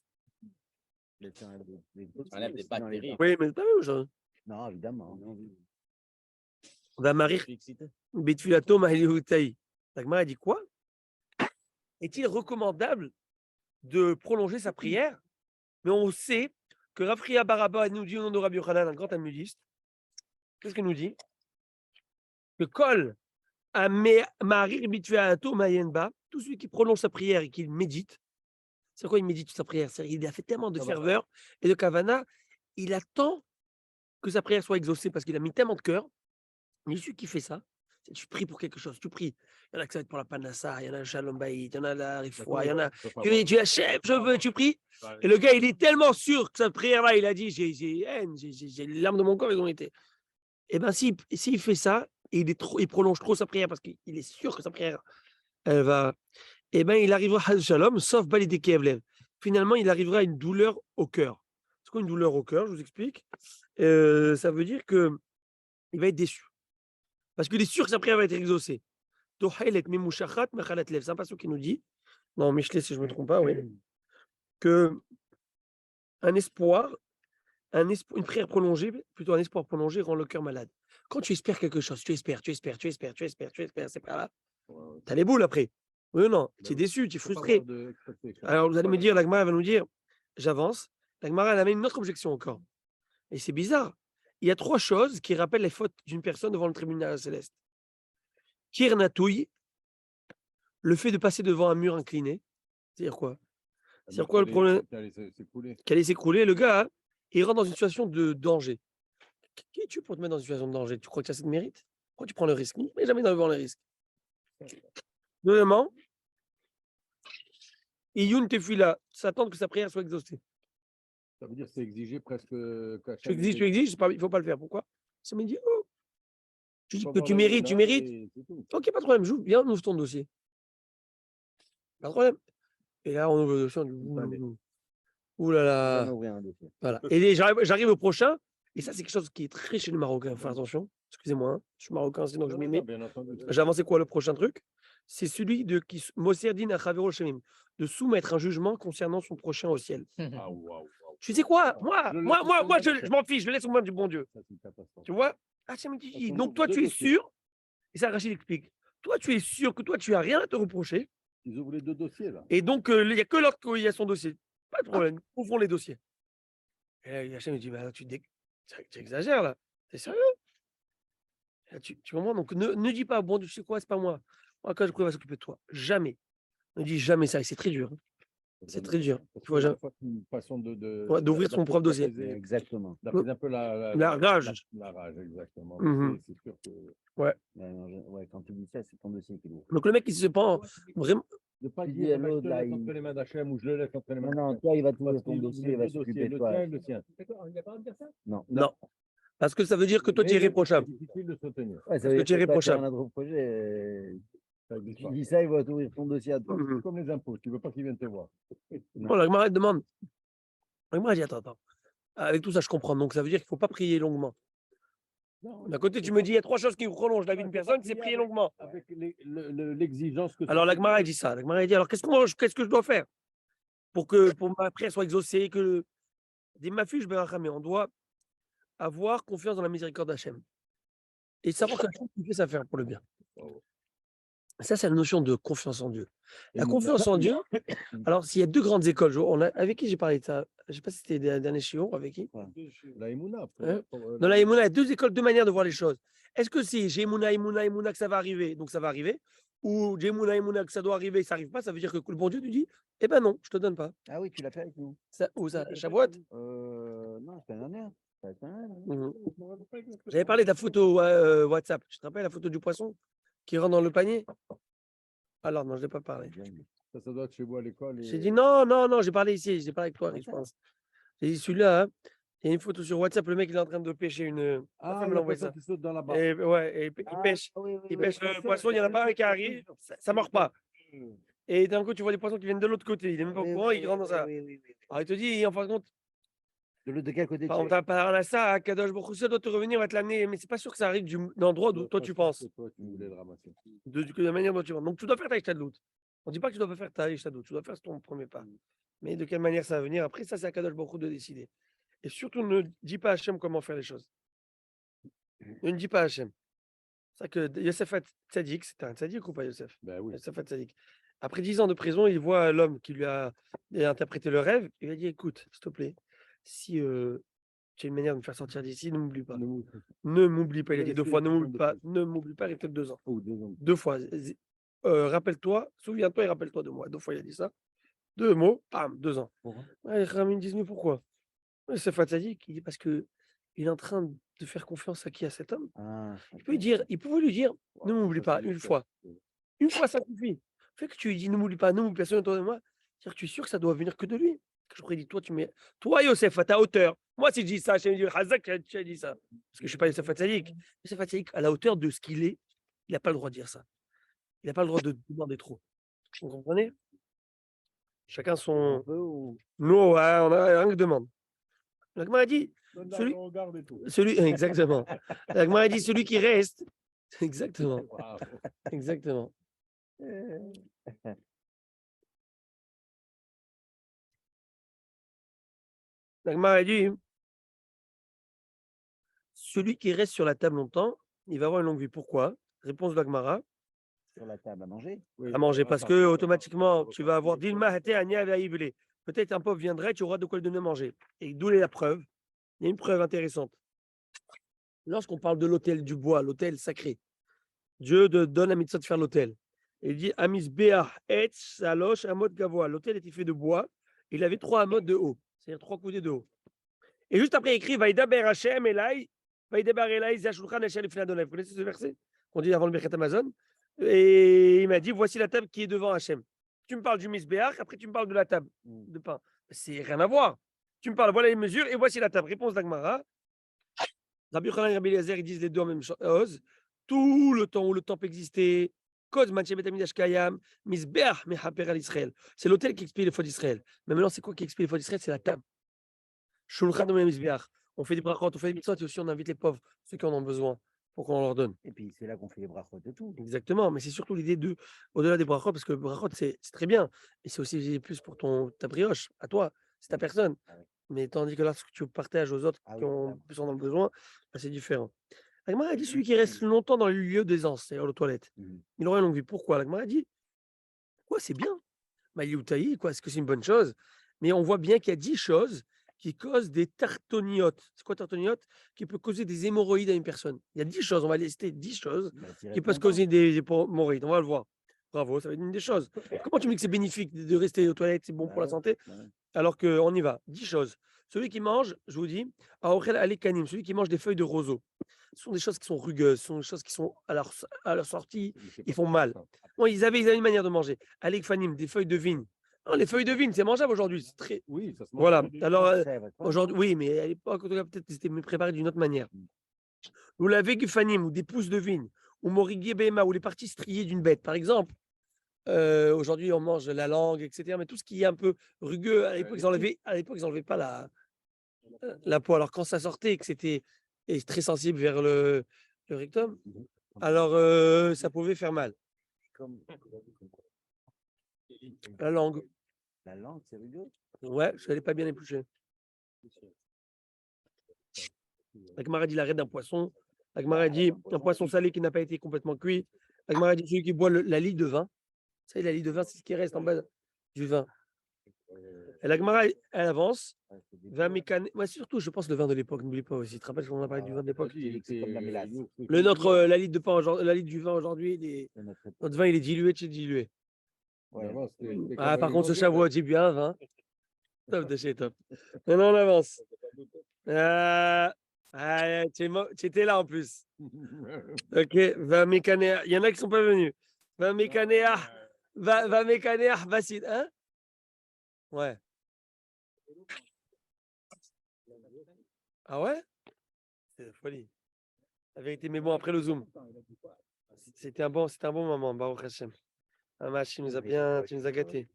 On enlève des bactéries. Oui, mais c'est pas la même chose. Non, évidemment. On va marier. Je suis excité. Betfilato Mahiliutaï. La Gemara dit quoi? Est-il recommandable de prolonger sa prière? Mais on sait que Rafria Baraba nous dit au nom de Rabbi Yochanan, un grand talmudiste, qu'est-ce qu'il nous dit? Que Kol Marir Bitfilato Mayenba, tout celui qui prolonge sa prière et qui médite, c'est quoi il médite sa prière? Il a fait tellement de ferveur et de kavana, il attend que sa prière soit exaucée parce qu'il a mis tellement de cœur. Mais celui qui fait ça, c'est que tu pries pour quelque chose, tu pries. Il y en a que ça va être pour la panassa, il y en a le shalom baït, il y en a la rifoua, il y en a. Tu es chef, je veux, tu pries. Et le gars, il est tellement sûr que cette prière-là, il a dit j'ai haine, j'ai les larmes de mon corps, ils ont été. Et bien, s'il fait ça, et il prolonge trop sa prière parce qu'il est sûr que sa prière, elle va. Et bien, il arrivera à shalom, sauf balidé Kevlev. Finalement, il arrivera à une douleur au cœur. C'est quoi une douleur au cœur? Je vous explique. Ça veut dire qu'il va être déçu. Parce qu'il est sûr que sa prière va être exaucée. C'est un passage qui nous dit, non, Michelet, si je ne me trompe pas, oui, que une prière prolongée, plutôt un espoir prolongé, rend le cœur malade. Quand tu espères quelque chose, tu espères, c'est pas là. Tu as les boules après. Oui ou non? Tu es déçu, tu es frustré. Alors, vous allez me dire, la Gemara va nous dire, j'avance. La Gemara, elle amène une autre objection encore. Et c'est bizarre. Il y a 3 choses qui rappellent les fautes d'une personne devant le tribunal céleste. Kirnatouille, le fait de passer devant un mur incliné. C'est-à-dire quoi? C'est-à-dire quoi le problème? Qu'elle allait s'écrouler. Le gars, il rentre dans une situation de danger. Qui es-tu pour te mettre dans une situation de danger? Tu crois que ça te mérite? Pourquoi tu prends le risque? Non, mais jamais devant le risque. Deuxièmement, Iyun Tefila, s'attendre que sa prière soit exaucée. Ça veut dire que c'est exigé presque. Tu exiges, il ne faut pas le faire. Pourquoi? Ça me dit, oh, tu dis que tu mérites. Ok, pas de problème, viens, on ouvre ton dossier. Pas de problème. Et là, on ouvre le dossier, on dit, ouh là là. Voilà. Et j'arrive au prochain, et ça, c'est quelque chose qui est très chez les Marocains. Enfin, attention, excusez-moi, hein, je suis marocain, sinon je m'aimais. J'ai avancé quoi le prochain truc? C'est celui de qui Moserdin à Chavero Shemim, de soumettre un jugement concernant son prochain au ciel. Tu sais quoi? Moi, je m'en fiche, je le laisse aux mains du bon Dieu. Tu vois? Donc, toi, tu es sûr, et ça, Rachid explique, toi, tu es sûr que toi, tu n'as rien à te reprocher. Ils ouvrent les 2 dossiers, là. Et donc, il n'y a que l'autre qui a son dossier. Pas de problème, ouvrons les dossiers. Et Hachem me dit, bah, tu exagères, là. T'es sérieux? Tu comprends? Donc, ne dis pas, bon, tu sais quoi, c'est pas moi. Moi, quand je va s'occuper de toi. Jamais. Ne dis jamais ça, et c'est très dur. Hein. C'est très dur. Parce Tu vois, que des fois, c'est une façon Ouais, d'ouvrir son propre dossier. Exactement. D'apaiser un peu la rage. La rage, exactement. Mhm. C'est sûr que Ouais, non, ouais, quand tu dis ça, c'est ton dossier qui l'ouvre. Donc le mec, il se prend vraiment. de pas Tu dis dire à je l'autre, te là, laisse entre les mains d'Hachem ou je le laisse entre les mains Non, d'Hachem. toi, il va Parce t'ouvrir ton qu'il dossier, ouvre il va le dossier, s'occuper de le toi. tien et le sien. Non. Non. Parce que ça veut dire que toi, tu es Mais irréprochable. C'est difficile de se tenir. Ouais, ça Parce veut que dire tu es que toi, tu as irréprochable. un autre projet. Ça existe Tu pas. dis ça, il va t'ouvrir ton dossier à toi. Mhm. C'est comme les impôts, tu veux pas qu'ils viennent te voir. Bon, la Gemara demande. La Gemara dit attends. Avec tout ça, je comprends. Donc ça veut dire qu'il ne faut pas prier longuement. Non, D'un côté, tu me dis il y a 3 choses qui prolongent la vie d'une personne, c'est prier longuement. avec l'exigence que Alors la Gemara dit ça. La Gemara dit alors qu'est-ce que je dois faire pour que ma prière soit exaucée, que des mafiches berachamé, on doit avoir confiance dans la miséricorde d'Hachem et savoir qu'Hachem fait sa faire pour le bien. Ça, c'est la notion de confiance en Dieu. La confiance en Dieu. Alors, s'il y a 2 grandes écoles, avec qui j'ai parlé de ça? Je ne sais pas si c'était le dernier chiot, avec qui? La Emouna. Hein? Dans la Emouna, il y a 2 écoles, 2 manières de voir les choses. Est-ce que c'est j'ai Emouna que ça va arriver, donc ça va arriver? Ou j'ai Emouna que ça doit arriver, ça n'arrive pas, ça veut dire que le bon Dieu tu dis, eh ben non, je ne te donne pas. Ah oui, tu l'as fait avec nous. Ça, où ça? Shavuot? Non, c'était l'année dernière. J'avais parlé de la photo WhatsApp. Tu te rappelles la photo du poisson qui rentre dans le panier? Alors, non, je n'ai pas parlé. Ça doit être chez vous à l'école. J'ai dit non, j'ai parlé ici, j'ai parlé avec toi, je pense. J'ai dit celui-là, hein, il y a une photo sur WhatsApp, le mec il est en train de pêcher une. Ah, me le l'envoie poisson ça. qui saute dans la barre. Et, ouais, il pêche, le poisson, il n'y en a pas un qui arrive, ça ne mord pas. Et d'un coup, tu vois des poissons qui viennent de l'autre côté, il est même pas au courant, il rentre dans ça. Alors il te dit, en fin de compte, De quel côté par exemple, tu as parlé à ça, à Kadosh Baruch Hu, ça doit te revenir, va te l'amener, mais c'est pas sûr que ça arrive de l'endroit où toi tu penses. Toi, tu voulais le ramasser. De la manière dont tu penses. Donc tu dois faire ta Ishtadlout. On ne dit pas que tu dois pas faire ta Ishtadlout, tu dois faire ton premier pas. Mais de quelle manière ça va venir, après ça c'est à Kadosh Baruch Hu de décider. Et surtout ne dis pas à Hachem comment faire les choses. Ne dis pas à Hachem. C'est ça que Yosef Tzadik, c'était un Tzadik ou pas Yosef? Ben oui. Yosef Tzadik. Après 10 ans de prison, il voit l'homme qui lui a interprété le rêve. Il lui a dit écoute, s'il te plaît, si tu as une manière de me faire sortir d'ici, ne m'oublie pas. Ne m'oublie pas. Il a dit 2 fois, ne m'oublie pas. Ne m'oublie pas, il restait 2 ans. 2 fois. Rappelle-toi, souviens-toi et rappelle-toi de moi. 2 fois, il a dit ça. 2 mots, bam, 2 ans. Les Khamim disent mais pourquoi? Yosef Tzadik, il dit parce que il est en train de faire confiance à qui? À cet homme. Il pouvait lui dire ne m'oublie pas une fois. Une fois, ça suffit. Fait que tu lui dis ne m'oublie pas, personne autour de moi. C'est-à-dire que tu es sûr que ça doit venir que de lui. Je pourrais dire toi, Yosef, à ta hauteur. Moi, si je dis ça, je vais me dire Hazak, tu as dit ça. Parce que je ne suis pas Yosef Tzadik. Yosef Tzadik, à la hauteur de ce qu'il est, il n'a pas le droit de dire ça. Il n'a pas le droit de demander trop. Vous comprenez? Chacun son. Non, ouais, on a rien que demande. La Gemara dit. Exactement. La Gemara dit celui qui reste. Exactement. Exactement. La Gemara dit celui qui reste sur la table longtemps, il va avoir une longue vie. Pourquoi? Réponse de la Gemara. Sur la table à manger. À manger, parce que automatiquement, tu vas avoir Dilma Hate Anya Vaïvelé. Peut-être un pauvre viendrait, tu auras de quoi lui donner à manger. Et d'où est la preuve? Il y a une preuve intéressante. Lorsqu'on parle de l'autel du bois, l'autel sacré, Dieu donne à mitzvah de faire l'autel. Il dit Amis Beah Et Salosh Amot Gavoa. L'autel était fait de bois. Il avait 3 amotes de haut, c'est-à-dire 3 coudées de haut. Et juste après, il écrit Vaïdaber Hashem Elai, Vaïdaber Elai Zashulchan Hashem Lifnei Adonai. Vous connaissez ce verset qu'on dit avant le Birkat Amazon? Et il m'a dit voici la table qui est devant Hashem. Tu me parles du Misbéach, après tu me parles de la table de pain. C'est rien à voir. Tu me parles, voilà les mesures et voici la table. Réponse d'Agmara. Rabbi Yochanan et Rabbi Eliezer, ils disent les deux en même chose. Tout le temps où le temple existait, c'est l'autel qui explique les fautes d'Israël. Mais maintenant, c'est quoi qui explique les fautes d'Israël? C'est la table. On fait des brachot, on fait des mitzvot et aussi on invite les pauvres, ceux qui en ont besoin, pour qu'on leur donne. Et puis c'est là qu'on fait les brachot de tout. Exactement, mais c'est surtout l'idée de, au-delà des brachot, parce que le brachot, c'est très bien, et c'est aussi plus pour ta brioche, à toi, c'est ta personne. Mais tandis que lorsque tu partages aux autres qui ont plus en ont besoin, bah, c'est différent. La Gemara a dit celui qui reste longtemps dans le lieu d'aisance, c'est-à-dire aux toilettes, il aura une longue vie. Pourquoi? La Gemara a dit quoi, c'est bien. Maïoutaï, quoi, est-ce que c'est une bonne chose? Mais on voit bien qu'il y a 10 choses qui causent des tartoniotes. C'est quoi tartoniote? Qui peut causer des hémorroïdes à une personne. Il y a 10 choses, on va lister 10 choses qui peuvent causer des hémorroïdes. On va le voir. Bravo, ça va être une des choses. Comment tu me dis que c'est bénéfique de rester aux toilettes, c'est bon Bah pour la ouais, santé? ouais. Alors qu'on y va. 10 choses. Celui qui mange, je vous dis, Aochel alekanim, celui qui mange des feuilles de roseau. Ce sont des choses qui sont rugueuses, ce sont des choses qui sont à leur sortie, Mais c'est ils pas font bon, mal. ça. Bon, ils avaient une manière de manger. Alekfanim, des feuilles de vigne. Non, les feuilles de vigne, c'est mangeable aujourd'hui. C'est très. Oui, ça se mange. Voilà. Alors, Sèvres, quoi. aujourd'hui, oui, mais à l'époque, en tout cas, peut-être que c'était préparé d'une autre manière. Mm. Ou la vegufanim, ou des pousses de vigne, ou morigué bema, ou les parties striées d'une bête, par exemple. Aujourd'hui, on mange la langue, etc. Mais tout ce qui est un peu rugueux, à l'époque, ils enlevaient pas la peau. Alors, quand ça sortait et que c'était très sensible vers le rectum, alors ça pouvait faire mal. Comme La langue, la langue, c'est rugueux. ouais, je n'allais pas bien éplucher. La Gemara dit l'arrêt d'un poisson. La Gemara dit un poisson salé qui n'a pas été complètement cuit. La Gemara dit celui qui boit la lie de vin. Vous savez, la lie de vin, c'est ce qui reste en bas du vin. Et la Gemara, elle avance. Ouais, c'est des Vin pots. mécanique. Ouais, surtout, je pense, le vin de l'époque. N'oublie pas aussi. Tu te rappelles qu'on a parlé du vin de l'époque? C'est comme la mélasse. Le nôtre, la litre de pain aujourd'hui, la litre du vin aujourd'hui, De notre époque. notre vin, il est dilué de chez dilué. Ouais. Avant, c'était Ah, comme par les contre, ce Indiens, Shavuot, j'ai bu un vin. Top de chez top. Maintenant, on avance. Tu étais là en plus. Ok, va mécanéa. Il y en a qui sont pas venus. Va mécanéa. Va mécanéa. Vassid. Hein? Ouais. Ah ouais? C'est la folie. La vérité, mais bon, après le Zoom. C'était un bon moment, Baruch Hashem. Ah, Machi, tu nous as gâtés.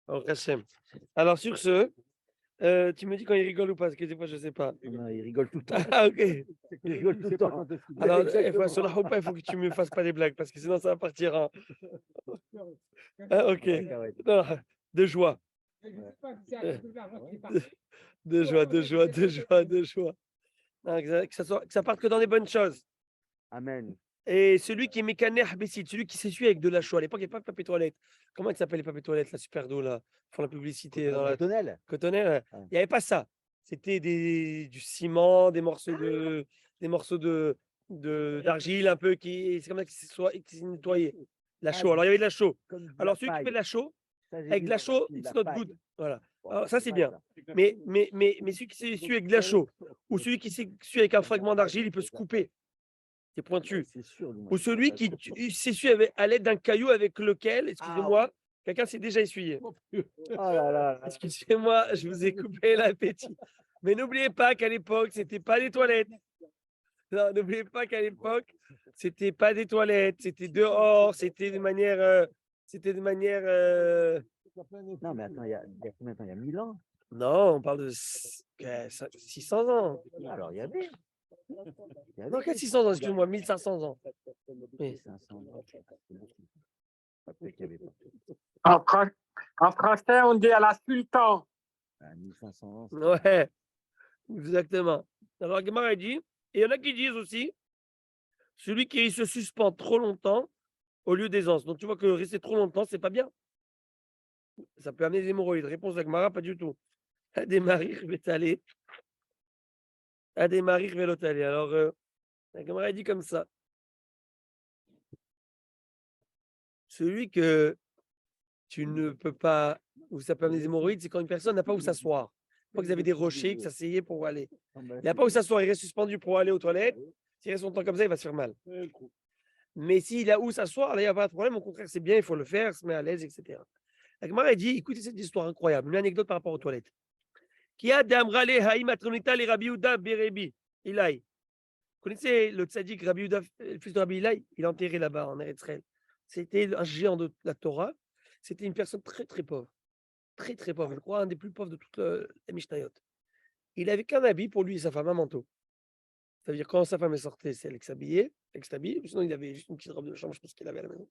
Baruch Hashem. Alors, sur ce, tu me dis quand il rigole ou pas, parce que des fois, je ne sais pas. Non, il rigole tout le temps. Ah, ok. Il rigole tout le temps. Alors, Exactement. sur la il faut que tu me fasses pas des blagues, parce que sinon, ça va partir. Hein. Ah, ok. Cacahuète. Non, de joie. Ouais. De joie, de joie, de joie, de joie. Non, que ça parte que dans des bonnes choses. Amen. Et celui qui est mécaner habessid, celui qui s'essuie avec de la chaux. À l'époque, il n'y avait pas de papier toilette. Comment ils s'appellent les papiers toilettes, la super doux, là? Ils font la publicité dans la Cotonnelle. cotonnelle. Ouais. Ouais. Il n'y avait pas ça. C'était du ciment, des morceaux d'argile un peu c'est comme ça qu'ils se nettoyaient. La chaux. Alors, il y avait de la chaux. Comme de Alors, la celui qui fait paille. de la chaux, Ça, j'ai avec vu de la dans chaux, le film, it's la not paille. good. Voilà. Bon, Alors, ça, c'est pas bien. ça. Mais celui qui s'essuie avec de la chaux, ou celui qui s'essuie avec un fragment d'argile, il peut se couper. C'est pointu. C'est sûr. du moins, Ou c'est celui pas qui ça. s'essuie à l'aide d'un caillou avec lequel, excusez-moi, quelqu'un s'est déjà essuyé. Oh là là. Excusez-moi, je vous ai coupé l'appétit. Mais n'oubliez pas qu'à l'époque, c'était pas des toilettes. Non, n'oubliez pas qu'à l'époque, c'était pas des toilettes, c'était dehors, c'était de manière. Non, mais attends, il y a combien de temps? Il y a 1000 ans. Non, on parle de 600 ans. Alors, il y avait. Non, quel 600 ans, excuse-moi, 1500 ans. Oui. 500 ans. C'est beaucoup. Peut-être qu'il y avait pas. En français, on dit à la sultan. Ah, 1500 ans. c'est- Ouais, exactement. Alors, Gemara dit, et il y en a qui disent aussi, celui qui se suspend trop longtemps au lieu d'aisance. Donc, tu vois que rester trop longtemps, c'est pas bien. Ça peut amener des hémorroïdes. Réponse de Gemara, pas du tout. À des maris, vétalés. À des maris, vélotalés. Alors, la Gemara dit comme ça. Celui que tu ne peux pas, où ça peut amener des hémorroïdes, c'est quand une personne n'a pas où s'asseoir. Pas que vous avez des rochers, que s'asseyait pour aller. Ah, ben, Il n'a pas où s'asseoar, il reste suspendu pour aller aux toilettes. S'il reste longtemps comme ça, il va se faire mal. Mais s'il a où s'asseoir, là, il n'y a pas de problème. Au contraire, c'est bien, il faut le faire, se met à l'aise, etc. La Gemara dit, écoutez cette histoire incroyable, une anecdote par rapport aux toilettes. Qui a d'Amrale Haïm Atronita les Rabbi Uda Berebi Ilaï. Vous connaissez le tzaddik Rabbi Uda, le fils de Rabbi Ilaï? Il est enterré là-bas en Eretz Israël. C'était un géant de la Torah. C'était une personne très, très pauvre. Très, très pauvre. Je crois un des plus pauvres de toute la Mishnayot. Il n'avait qu'un habit pour lui et sa femme, un manteau. Ça veut dire quand sa femme est sortie, c'est elle qui s'habillait, sinon il avait juste une petite robe de chambre, je pense qu'il avait à la maison.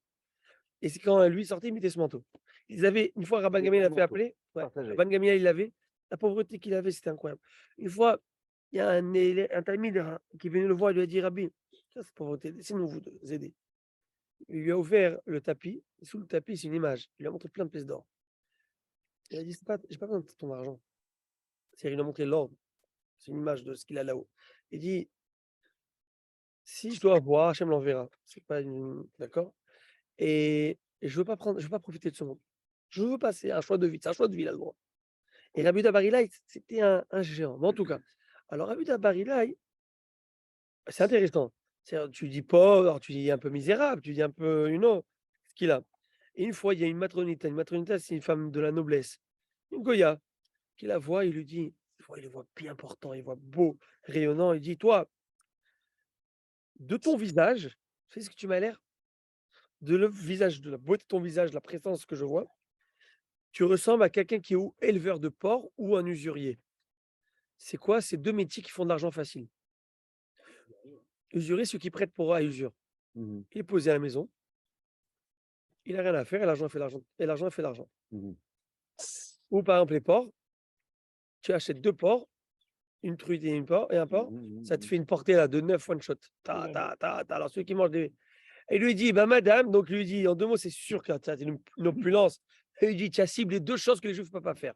Et c'est quand lui sortait, il mettait ce manteau. Ils avaient, une fois, Rabban Gamliel l'a fait appeler, Partagé. Rabban Gamliel, il l'avait, la pauvreté qu'il avait, c'était incroyable. Une fois, il y a un talmide qui est venu le voir, il lui a dit, Rabbi, ça c'est pauvreté, laissez-nous vous aider. Il lui a offert le tapis, et sous le tapis, c'est une image. Il lui a montré plein de pièces d'or. Il a dit, j'ai pas besoin de ton argent. C'est-à-dire, il lui a montré l'ordre. C'est une image de ce qu'il a là-haut. Il dit, si je dois voir, Hachem l'enverra. C'est pas une. D'accord? Et et je veux pas profiter de ce monde. Je veux pas, c'est un choix de vie, c'est un choix de vie là, le droit. Et Rabbi Yehuda Bar Ilai, c'était un géant. Mais en tout cas, alors Rabbi Yehuda Bar Ilai, c'est intéressant. C'est-à-dire, tu dis pauvre, alors tu dis un peu misérable, tu dis un peu ce qu'il a. Et une fois, il y a une matronita. Une matronita, c'est une femme de la noblesse. Une Goya, qui la voit, il lui dit, il le voit bien portant, il voit beau, rayonnant. Il dit, toi, de ton visage, tu sais ce que tu m'as l'air? De le visage, de la beauté de ton visage, la présence que je vois, tu ressembles à quelqu'un qui est ou éleveur de porc ou un usurier. C'est quoi? C'est deux métiers qui font de l'argent facile. Usurier, ceux qui prêtent pour à usure. Mhm. Il est posé à la maison, il n'a rien à faire et l'argent fait l'argent. Et l'argent fait l'argent. Mhm. Ou par exemple les porcs, tu achètes 2 porcs, une truite et un porc, ça te fait une portée là de 9 one shot. Alors ceux qui mangent des. Et lui dit, bah madame, donc lui dit, en 2 mots, c'est sûr que tu as une opulence. Et il dit, tu as ciblé 2 choses que les juifs ne peuvent pas faire.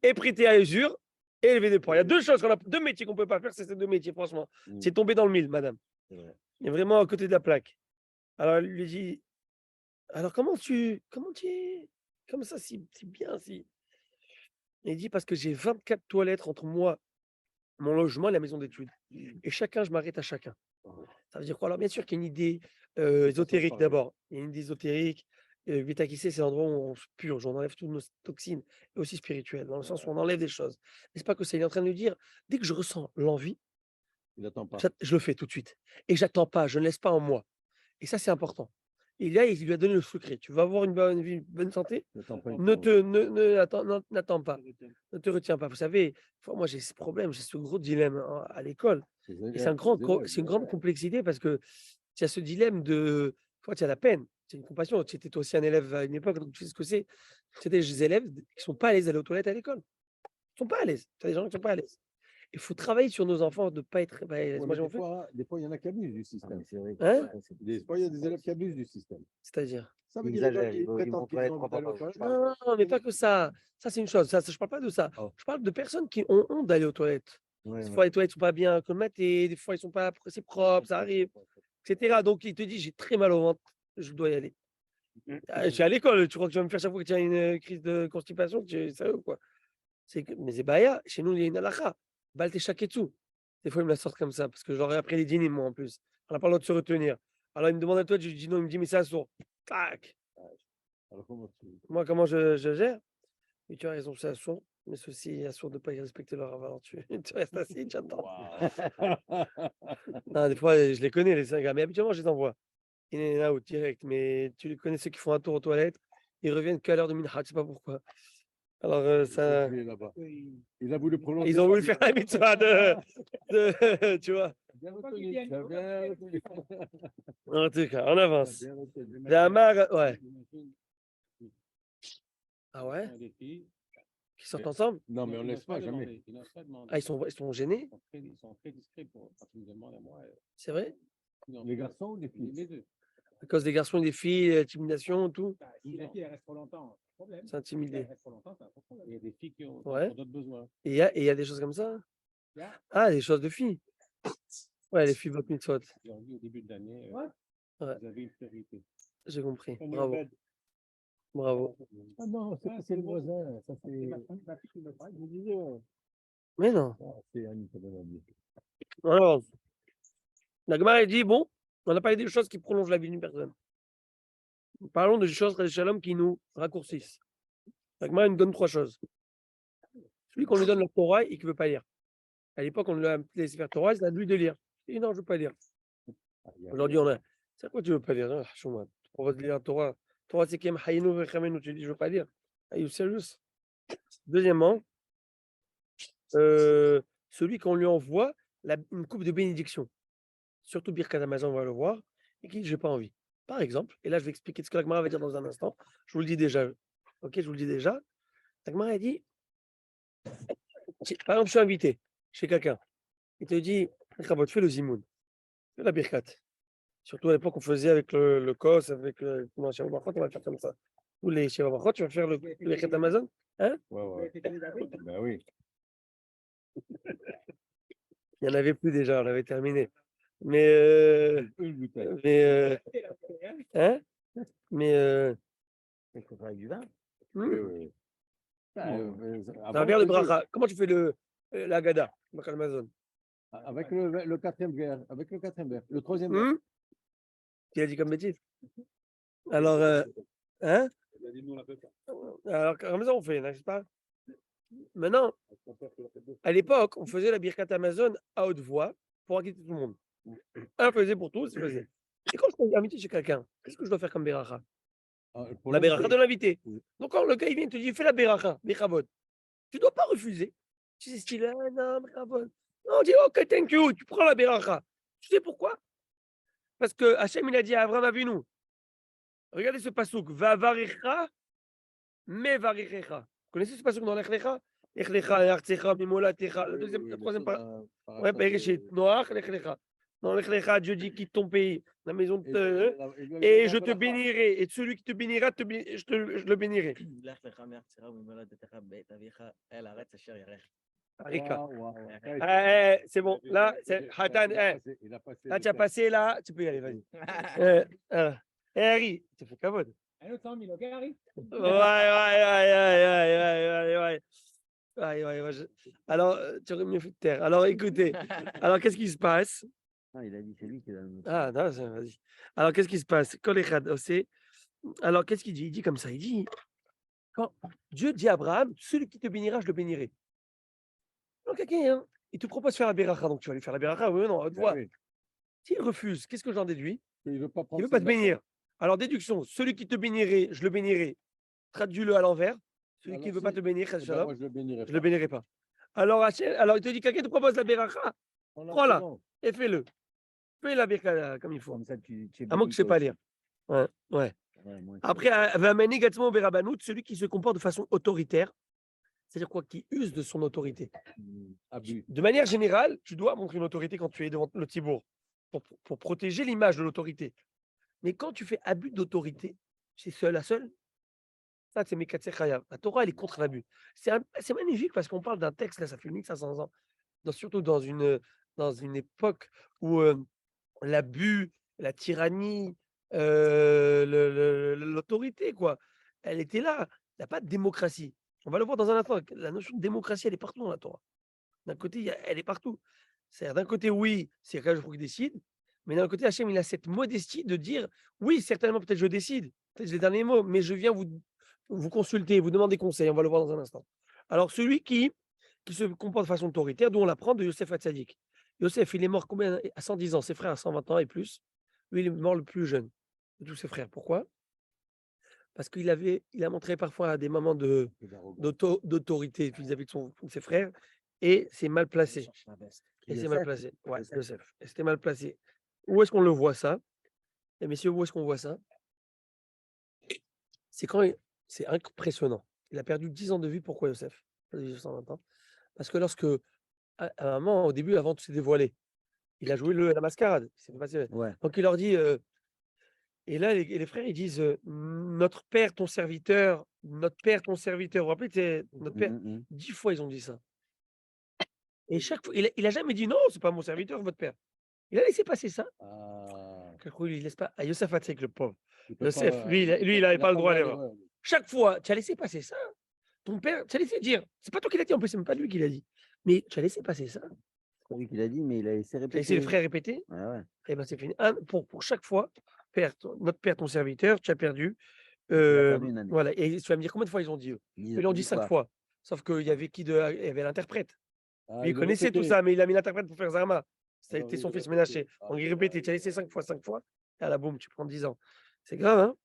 Et prêter à usure et élever des porcs. Il y a 2 choses, 2 métiers qu'on ne peut pas faire, c'est ces 2 métiers, franchement. C'est tomber dans le mille, madame. Il est vraiment à côté de la plaque. Alors il lui dit, alors comment comme ça, si bien, si. Il dit, parce que j'ai 24 toilettes entre moi, mon logement et la maison d'études. Et chacun, je m'arrête à chacun. Ça veut dire quoi? Alors, bien sûr qu'il y a une idée ésotérique d'abord. Il y a une idée ésotérique. Vita Kissé, c'est l'endroit où on se purge, on enlève toutes nos toxines, et aussi spirituelles, dans le sens où on enlève des choses. Mais c'est pas que ça. Il est en train de nous dire, dès que je ressens l'envie, Il n'attend pas. je le fais tout de suite. Et j'attends pas, je ne laisse pas en moi. Et ça, c'est important. Et là, il lui a donné le secret. Tu vas avoir une bonne vie, une bonne santé. N'attend pas. N'attends pas. Ne te retiens pas. Vous savez, moi, j'ai ce problème, j'ai ce gros dilemme à l'école. Et c'est une grande complexité parce que tu as ce dilemme de. Toi, tu as la peine, tu as une compassion. Tu étais toi aussi un élève à une époque, donc tu sais ce que c'est. C'est des élèves qui ne sont pas à l'aise d'aller aux toilettes à l'école. Ils ne sont pas à l'aise. Tu as des gens qui ne sont pas à l'aise. Il faut travailler sur nos enfants de ne pas être. Ouais, mais des fois, il y en a qui abusent du système. Hein? Des fois, il y a des élèves qui abusent du système. C'est-à-dire. Ça veut Ils dire exagèrent, qu'ils prétendent qu'ils ont envie d'aller aux toilettes. Non, mais pas que ça. Ça, c'est une chose. Ça, je ne parle pas de ça. Oh. Je parle de personnes qui ont honte d'aller aux toilettes. Ouais, Des ouais. fois, les toilettes ne sont pas bien colmatées, des fois, ils ne sont pas assez propres, ça arrive, etc. Donc, il te dit, j'ai très mal au ventre, je dois y aller. Je suis à l'école, tu crois que tu vas me faire chaque fois que tu as une crise de constipation, tu es sérieux ou quoi? Mais c'est baya, chez nous, il y a une halakha, balte shaketsu. Des fois, ils me la sortent comme ça, parce que j'aurais après les dîners, moi, en plus. On n'a pas le droit de se retenir. Alors, il me demande à toi, je lui dis non, il me dit, mais c'est assourd. Tac. Alors, Moi, comment je gère? Et tu as raison, c'est assourd. Mais ceci est assourd de ne pas y respecter leur valeur. Tu restes assis, tu attends. Non, des fois, je les connais, les 5 gars, mais habituellement, je les envoie. In and out, direct. Mais tu les connais, ceux qui font un tour aux toilettes, ils reviennent qu'à l'heure de Minha, je ne sais pas pourquoi. Alors, ça. là-bas. Il a voulu prolonger. Ils ont voulu faire la mitzvah tu vois. Bien retenu. Tu as bien retenu. En tout cas, on avance. Bien retenu. Damar, ouais. Ah ouais? Des filles, Qui sortent ensemble? Non, mais on ne laisse pas jamais. ils n'osent pas demander. Ah, ils sont gênés? Ils sont très discrets quand ils me demandent à moi. C'est vrai? Les garçons ou les filles? Les deux. À cause des garçons et des filles, intimidation, tout. Si la fille elle reste trop longtemps, problème. C'est intimidé. Elle reste trop longtemps, c'est un problème. Il y a des filles qui ont Ouais. d'autres besoins. Et il y a des choses comme ça? Ah, des choses de filles. Ouais, les filles votent mitzvot. Ils ont dit au début de l'année, Ouais. vous avez une priorité. J'ai compris. Bravo. Bravo. Ah non, c'est le voisin. Ça, c'est. Ma fille qui me parle, Je me disais, Mais non. c'est Annie qui m'a dit. On avance. La Gemara, elle dit, bon, on a parlé des choses qui prolongent la vie d'une personne. Parlons des choses, Shalom, qui nous raccourcissent. La Gemara, elle nous donne 3 choses. Celui qu'on lui donne la Torah et qui ne veut pas lire. À l'époque, on lui a laissé faire Torah, c'est à lui de lire. Il dit non, je ne veux pas lire. Aujourd'hui, on a. C'est quoi tu ne veux pas lire? Ah, Chouma, on va te lire la Torah. Torah, c'est Kem Hayinu Vechamenu. Tu dis, je ne veux pas lire. Are you serious? Deuxièmement, celui qu'on lui envoie une coupe de bénédiction. Surtout Birkat Amazon, on va le voir, et qui dit, je n'ai pas envie. Par exemple, et là, je vais expliquer ce que la Gemara va dire dans un instant. Je vous le dis déjà. Ok, je vous le dis déjà. La Gemara, elle dit, par exemple, je suis invité chez quelqu'un. Il te dit, fais le zimoun. Fais la birkat. Surtout à l'époque, on faisait avec le kos, avec le Shiva Brachot, on va faire comme ça. Ou les Shiva Brachot, tu vas faire le birkat Amazon. Hein? Ouais. Ben oui. Il n'y en avait plus déjà, on avait terminé. Mais Une bouteille. hein? Mais il faut faire avec du vin. Oui, oui. Ah, avant, Regarde le on faisait- bracha. Comment tu fais la gada, Birkat Hamazon? avec le quatrième verre, avec le quatrième verre, le troisième verre. Qui a dit comme bêtise? Alors, hein? Alors, comme ça, on fait, n'est-ce pas? Maintenant, à l'époque, on faisait la Birkat Amazon à haute voix pour inquiéter tout le monde. Un faisait pour tous, il faisait. Et quand je suis invité chez quelqu'un, qu'est-ce que je dois faire comme Beracha? Pour La Beracha de l'invité. Oui. Donc, quand le gars il vient, il te dit, fais la Beracha, Bechavot. Tu ne dois pas refuser. Tu sais, style, ah, non, Bechavot. Non, on dit, ok, thank you, tu prends la Beracha. Tu sais pourquoi? Parce que Hachem, il a dit à Abraham Avinu, regardez ce pasouk, va varicha, me varichecha. Vous connaissez ce pasouk dans l'Echlecha? Echlecha, Yartsecha, Mimolatecha, la deuxième, la troisième part. Ouais, Bereshit, Noach, l'Echlecha. Dans l'Echlecha, Dieu dit quitte ton pays, la maison de et je te bénirai. Et celui qui te bénira, je le bénirai. לך לך מארצך וממולדתך בית אביך אל הארץ אשר יראך. Arika. Ah, C'est bon. Là, c'est Hatan. Là, tu as passé, là, tu peux y aller, vas-y. Harry, tu fais cavode. Un autre 100 000, ok, Harry? Ouais. Alors, tu aurais mieux fait de taire. Alors, écoutez. Alors, qu'est-ce qui se passe? Non, il a dit c'est lui qui donne. Ah, non, vas-y. Alors, qu'est-ce qui se passe? Alors, qu'est-ce qu'il dit? Il dit comme ça. Il dit, quand Dieu dit à Abraham, celui qui te bénira, je le bénirai. Donc, quelqu'un, il te propose de faire la Beracha, donc tu vas lui faire la Beracha, oui ou non, à haute voix. S'il refuse, qu'est-ce que j'en déduis? Il ne veut pas Il ne veut pas te bénir. Alors, déduction, celui qui te bénirait, je le bénirai. Traduis-le à l'envers. Celui qui ne veut pas te bénir, Moi, je le bénirai je ne le bénirai pas. Alors, il te dit, quelqu'un te propose la Beracha, prends-la et fais-le. Fais la Beracha comme il faut. Comme ça, tu es À moins que je ne sais pas lire. Ouais. Ouais, moi, Après, Vamani Gatsmo Berabanout, celui qui se comporte de façon autoritaire, c'est-à-dire quoi, qui use de son autorité. abus. De manière générale, tu dois montrer une autorité quand tu es devant le Tibour pour protéger l'image de l'autorité. Mais quand tu fais abus d'autorité, c'est seul à seul, ça c'est Mekatse Chayav. La Torah, elle est contre l'abus. C'est magnifique parce qu'on parle d'un texte, là, ça fait 1500 ans, surtout dans une époque où l'abus, la tyrannie, l'autorité, quoi, elle était là. Il n'y a pas de démocratie. On va le voir dans un instant. La notion de démocratie, elle est partout dans la Torah. D'un côté, elle est partout. C'est-à-dire, d'un côté, oui, c'est Akadosh Baruch Hu qui décide, mais d'un côté, Hachem, il a cette modestie de dire, oui, certainement, peut-être je décide, peut-être les derniers mots, mais je viens vous consulter, vous demander conseil. On va le voir dans un instant. Alors, celui qui se comporte de façon autoritaire, d'où on l'apprend de Yosef Hatzadik. Yosef, il est mort combien? À 110 ans, ses frères à 120 ans et plus. Lui, il est mort le plus jeune de tous ses frères. Pourquoi? Parce qu'il a montré parfois des moments d'autorité vis-à-vis de ses frères, et c'est mal placé. Et c'est mal placé. Ouais, Yosef. Et c'était mal placé. Où est-ce qu'on le voit ça? Et messieurs, où est-ce qu'on voit ça? C'est impressionnant. Il a perdu 10 ans de vie. Pourquoi, Yosef? 120 ans. Parce que à un moment, au début, avant de se dévoiler, il a joué la mascarade. Ouais. Donc il leur dit, et là, les frères, ils disent, notre père, ton serviteur, notre père, ton serviteur. Vous vous rappelez, c'est notre père. 10 fois, ils ont dit ça. Et chaque fois, il a jamais dit non, c'est pas mon serviteur, votre père. Il a laissé passer ça. Il laisse pas. Yosef Hatzadik, le pauvre. Yosef, lui, il n'avait pas le droit à l'erreur. Chaque fois, tu as laissé passer ça. Ton père, tu as laissé dire. C'est pas toi qui l'as dit, en plus, c'est même pas lui qui l'a dit. Mais tu as laissé passer ça. C'est pas lui qui l'a dit, mais il a laissé Tu as répéter. laissé les frères répéter. Ouais. Et bien, c'est fini. Pour chaque fois, notre père, ton serviteur, tu as perdu. perdu une année. Voilà. Et tu vas me dire combien de fois ils ont dit eux? Ils l'ont dit 5 fois. Sauf qu'il y avait il y avait l'interprète. Lui, il connaissait tout ça, mais il a mis l'interprète pour faire Zama. Ça a été son fils Ménaché. Donc, il répétait. Tu as laissé 5 fois. Et à la boum, tu prends 10 ans. C'est grave, hein?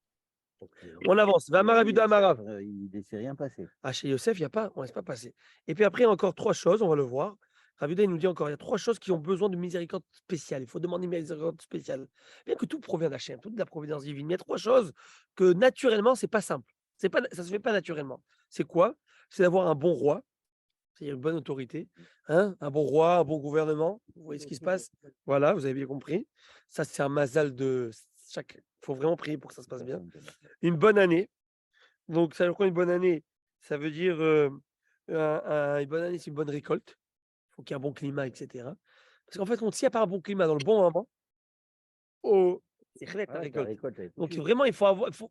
On avance. Va Marabuda Marav. Il ne laissait rien passer. Ah, chez Yosef, il n'y a pas, on ne laisse pas passer. Et puis après, encore 3 choses, on va le voir. Ravuda, il nous dit encore, il y a 3 choses qui ont besoin de miséricorde spéciale. Il faut demander une miséricorde spéciale. Bien que tout provient d'Hachem, toute la providence divine. Mais il y a 3 choses que naturellement, ce n'est pas simple. Ça ne se fait pas naturellement. C'est quoi? C'est d'avoir un bon roi, c'est-à-dire une bonne autorité, hein, un bon roi, un bon gouvernement. Vous voyez ce qui se passe? Voilà, vous avez bien compris. Ça, c'est un mazal de chaque. Il faut vraiment prier pour que ça se passe bien. Une bonne année. Donc, ça veut dire quoi une bonne année? Ça veut dire une bonne année, c'est une bonne récolte. Il faut qu'il y ait un bon climat, etc. Parce qu'en fait, s'il n'y a pas un bon climat dans le bon moment, C'est chlet, ta Ah, ta récolte. récolte, elle est Donc possible. vraiment,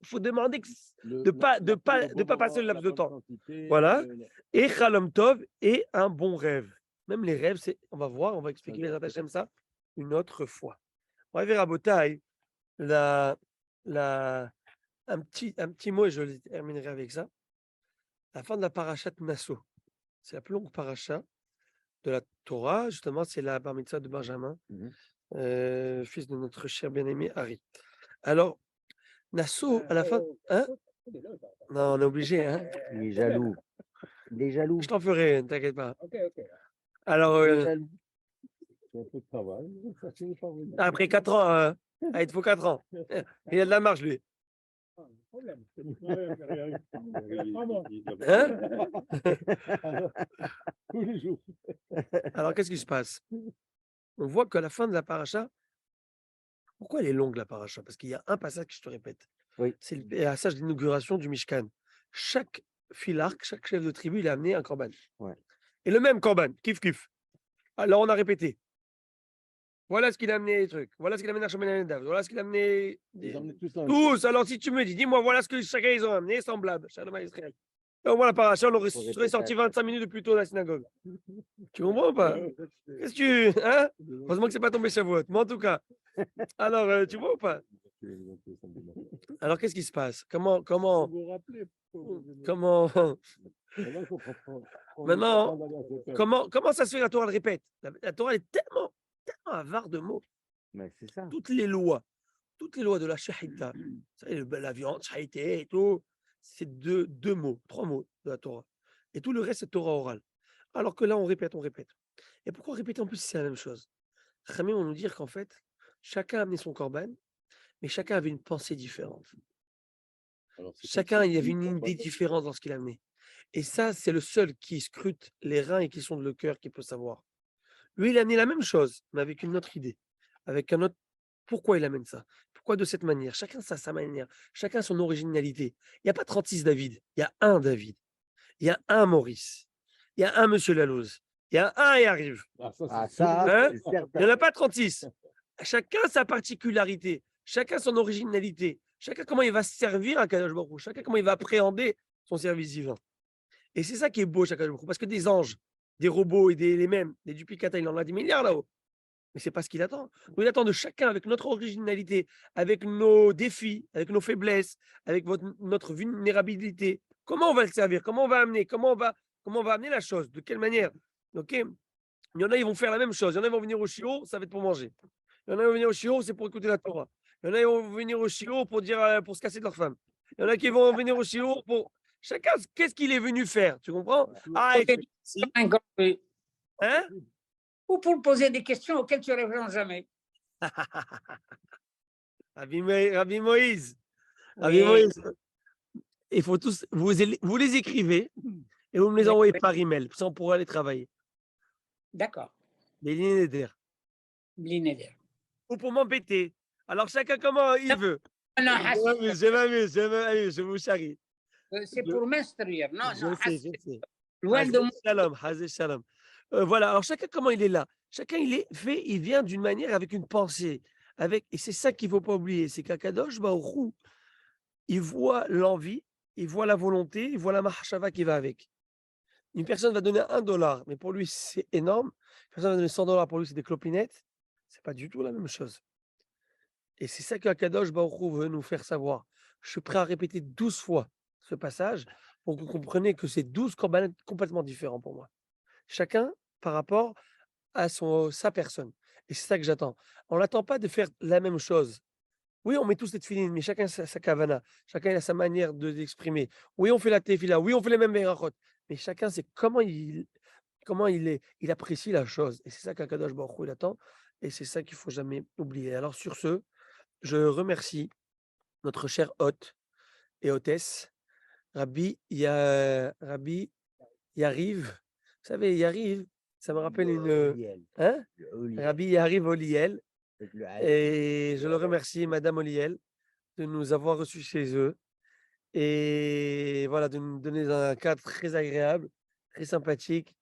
faut demander de pas passer le laps de temps. Voilà. Et Chalom Tov et un bon rêve. Même les rêves, on va voir, on va expliquer les Hashem ça une autre fois. On va voir à Botaï, un petit mot et je terminerai avec ça. La fin de la parashat Nassau. C'est la plus longue paracha de la Torah. Justement, c'est la bar mitzvah de Benjamin, fils de notre cher bien-aimé Harry. Alors, Nassau, à la fin. Hein? Non, on est obligé. Hein? Il est jaloux. Il est jaloux. Je t'en ferai, ne t'inquiète pas. Ok. Alors, Il est jaloux. C'est un peu de travail. Ça finit par venir. après 4 ans, il te faut 4 ans. Il a de la marge, lui. Problème. Hein? Tous les jours. Alors, qu'est-ce qui se passe? On voit qu'à la fin de la paracha, pourquoi elle est longue, la paracha? Parce qu'il y a un passage que je te répète. Oui. C'est le passage d'inauguration du Mishkan. Chaque filarque, chaque chef de tribu, il a amené un korban. Ouais. Et le même korban, kiff. Alors, on a répété. Voilà ce qu'il a amené, les trucs. Voilà ce qu'il a amené à Shemel Dav. Voilà ce qu'il a amené. Ils emmenaient tous la même Tous. Alors, si tu me dis-moi, voilà ce que chacun ils ont amené, semblable. Shalom à Israël. Et au moins, la paracha, on serait sorti 25 minutes plus tôt de la synagogue. Tu comprends ou pas? Qu'est-ce que tu. Hein? Heureusement que c'est pas tombé Shavuot. Mais en tout cas. Alors, tu vois ou pas? Alors, qu'est-ce qui se passe? Comment. Vous vous rappelez Maintenant, comment ça se fait que la Torah le répète? La Torah est tellement avare de mots. Mais c'est ça. Toutes les lois de la shahita, vous savez, la viande, shahité et tout, c'est deux mots, 3 mots de la Torah. Et tout le reste, c'est Torah orale. Alors que là, on répète. Et pourquoi répéter en plus si c'est la même chose? Khamim vont nous dire qu'en fait, chacun a amené son korban, mais chacun avait une pensée différente. Chacun, il y avait une idée différente dans ce qu'il a amené. Et ça, c'est le seul qui scrute les reins et qui sonde le cœur qui peut savoir. Lui, il a amené la même chose, mais avec une autre idée, avec un autre. Pourquoi il amène ça? Pourquoi de cette manière? Chacun a sa manière, chacun a son originalité. Il n'y a pas 36 David, il y a un David, il y a un Maurice, il y a un Monsieur Lalouse, il y a un et arrive. Ah, ça, Hein? c'est Il certain. n'y en a pas 36. Chacun sa particularité, chacun son originalité, chacun comment il va servir à Kadosh Baruch Hu, chacun comment il va appréhender son service divin. Et c'est ça qui est beau chez Kadosh Baruch Hu, parce que des anges, des robots et les mêmes, des duplicata, il en a des milliards là-haut. Mais ce n'est pas ce qu'il attend. Il attend de chacun avec notre originalité, avec nos défis, avec nos faiblesses, avec notre vulnérabilité. Comment on va le servir? Comment on va amener? Comment on va amener la chose? De quelle manière? Ok. Il y en a, ils vont faire la même chose. Il y en a, ils vont venir au shiur, ça va être pour manger. Il y en a, ils vont venir au shiur, c'est pour écouter la Torah. Il y en a, ils vont venir au shiur pour se casser de leur femme. Il y en a qui vont venir au shiur pour. Chacun, qu'est-ce qu'il est venu faire? Tu comprends? Ah, hein? Ou pour poser des questions auxquelles tu ne réponds jamais. Rabbi Moïse. Oui. Il faut tous, vous les écrivez et vous me les envoyez par email. Ça, on pourra les travailler. D'accord. Les lignes d'air. Blinéder. Ou pour m'embêter. Alors, chacun comment il veut. Non, Je m'amuse, je vous charrie. c'est pour m'instruire. Non, non, Je sais. loin de moi. Hazé shalom. Voilà, alors chacun comment il est là. Chacun il vient d'une manière avec une pensée. Et c'est ça qu'il ne faut pas oublier. C'est qu'Akadosh Baruch Hu, il voit l'envie, il voit la volonté, il voit la mahshava qui va avec. Une personne va donner $1, mais pour lui, c'est énorme. Une personne va donner $100, pour lui, c'est des clopinettes. Ce n'est pas du tout la même chose. Et c'est ça qu'Akadosh Baruch Hu veut nous faire savoir. Je suis prêt à répéter 12 fois ce passage pour que vous compreniez que c'est 12 korbanettes complètement différents pour moi. Chacun par rapport à sa personne. Et c'est ça que j'attends. On n'attend pas de faire la même chose. Oui, on met tous les tefilines, mais chacun sa kavana. Chacun a sa manière de l'exprimer. Oui, on fait la tefila. Oui, on fait les mêmes berachot. Mais chacun, c'est comment il apprécie la chose. Et c'est ça qu'Akadosh Baruch Hu il attend. Et c'est ça qu'il ne faut jamais oublier. Alors sur ce, je remercie notre cher hôte et hôtesse, Rabbi Yariv. Vous savez, Yariv, ça me rappelle hein? Rabbi Yariv Oliel. Et je le remercie, Madame Oliel, de nous avoir reçus chez eux. Et voilà, de nous donner un cadre très agréable, très sympathique,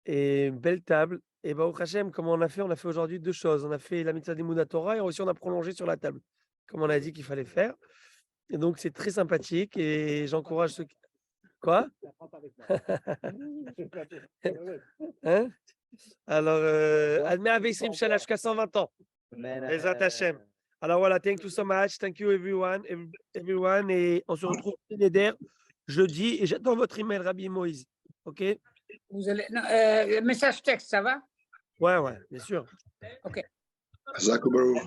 et une belle table. Et Baruch Hashem, comment on a fait aujourd'hui 2 choses. On a fait la mitzvah d'Emunat Torah et aussi on a prolongé sur la table, comme on a dit qu'il fallait faire. Et donc, c'est très sympathique et j'encourage ceux qui... Quoi? Hein? Alors, Admei Avesrim Shana jusqu'à 120 ans. Bezrat Hashem. Alors voilà, thank you so much. Thank you everyone. Et on se retrouve Neder jeudi. Et j'attends votre email, Rabbi Moïse. OK? Vous allez, non, message texte, ça va? Ouais, bien sûr. OK. Chazak U'Baruch.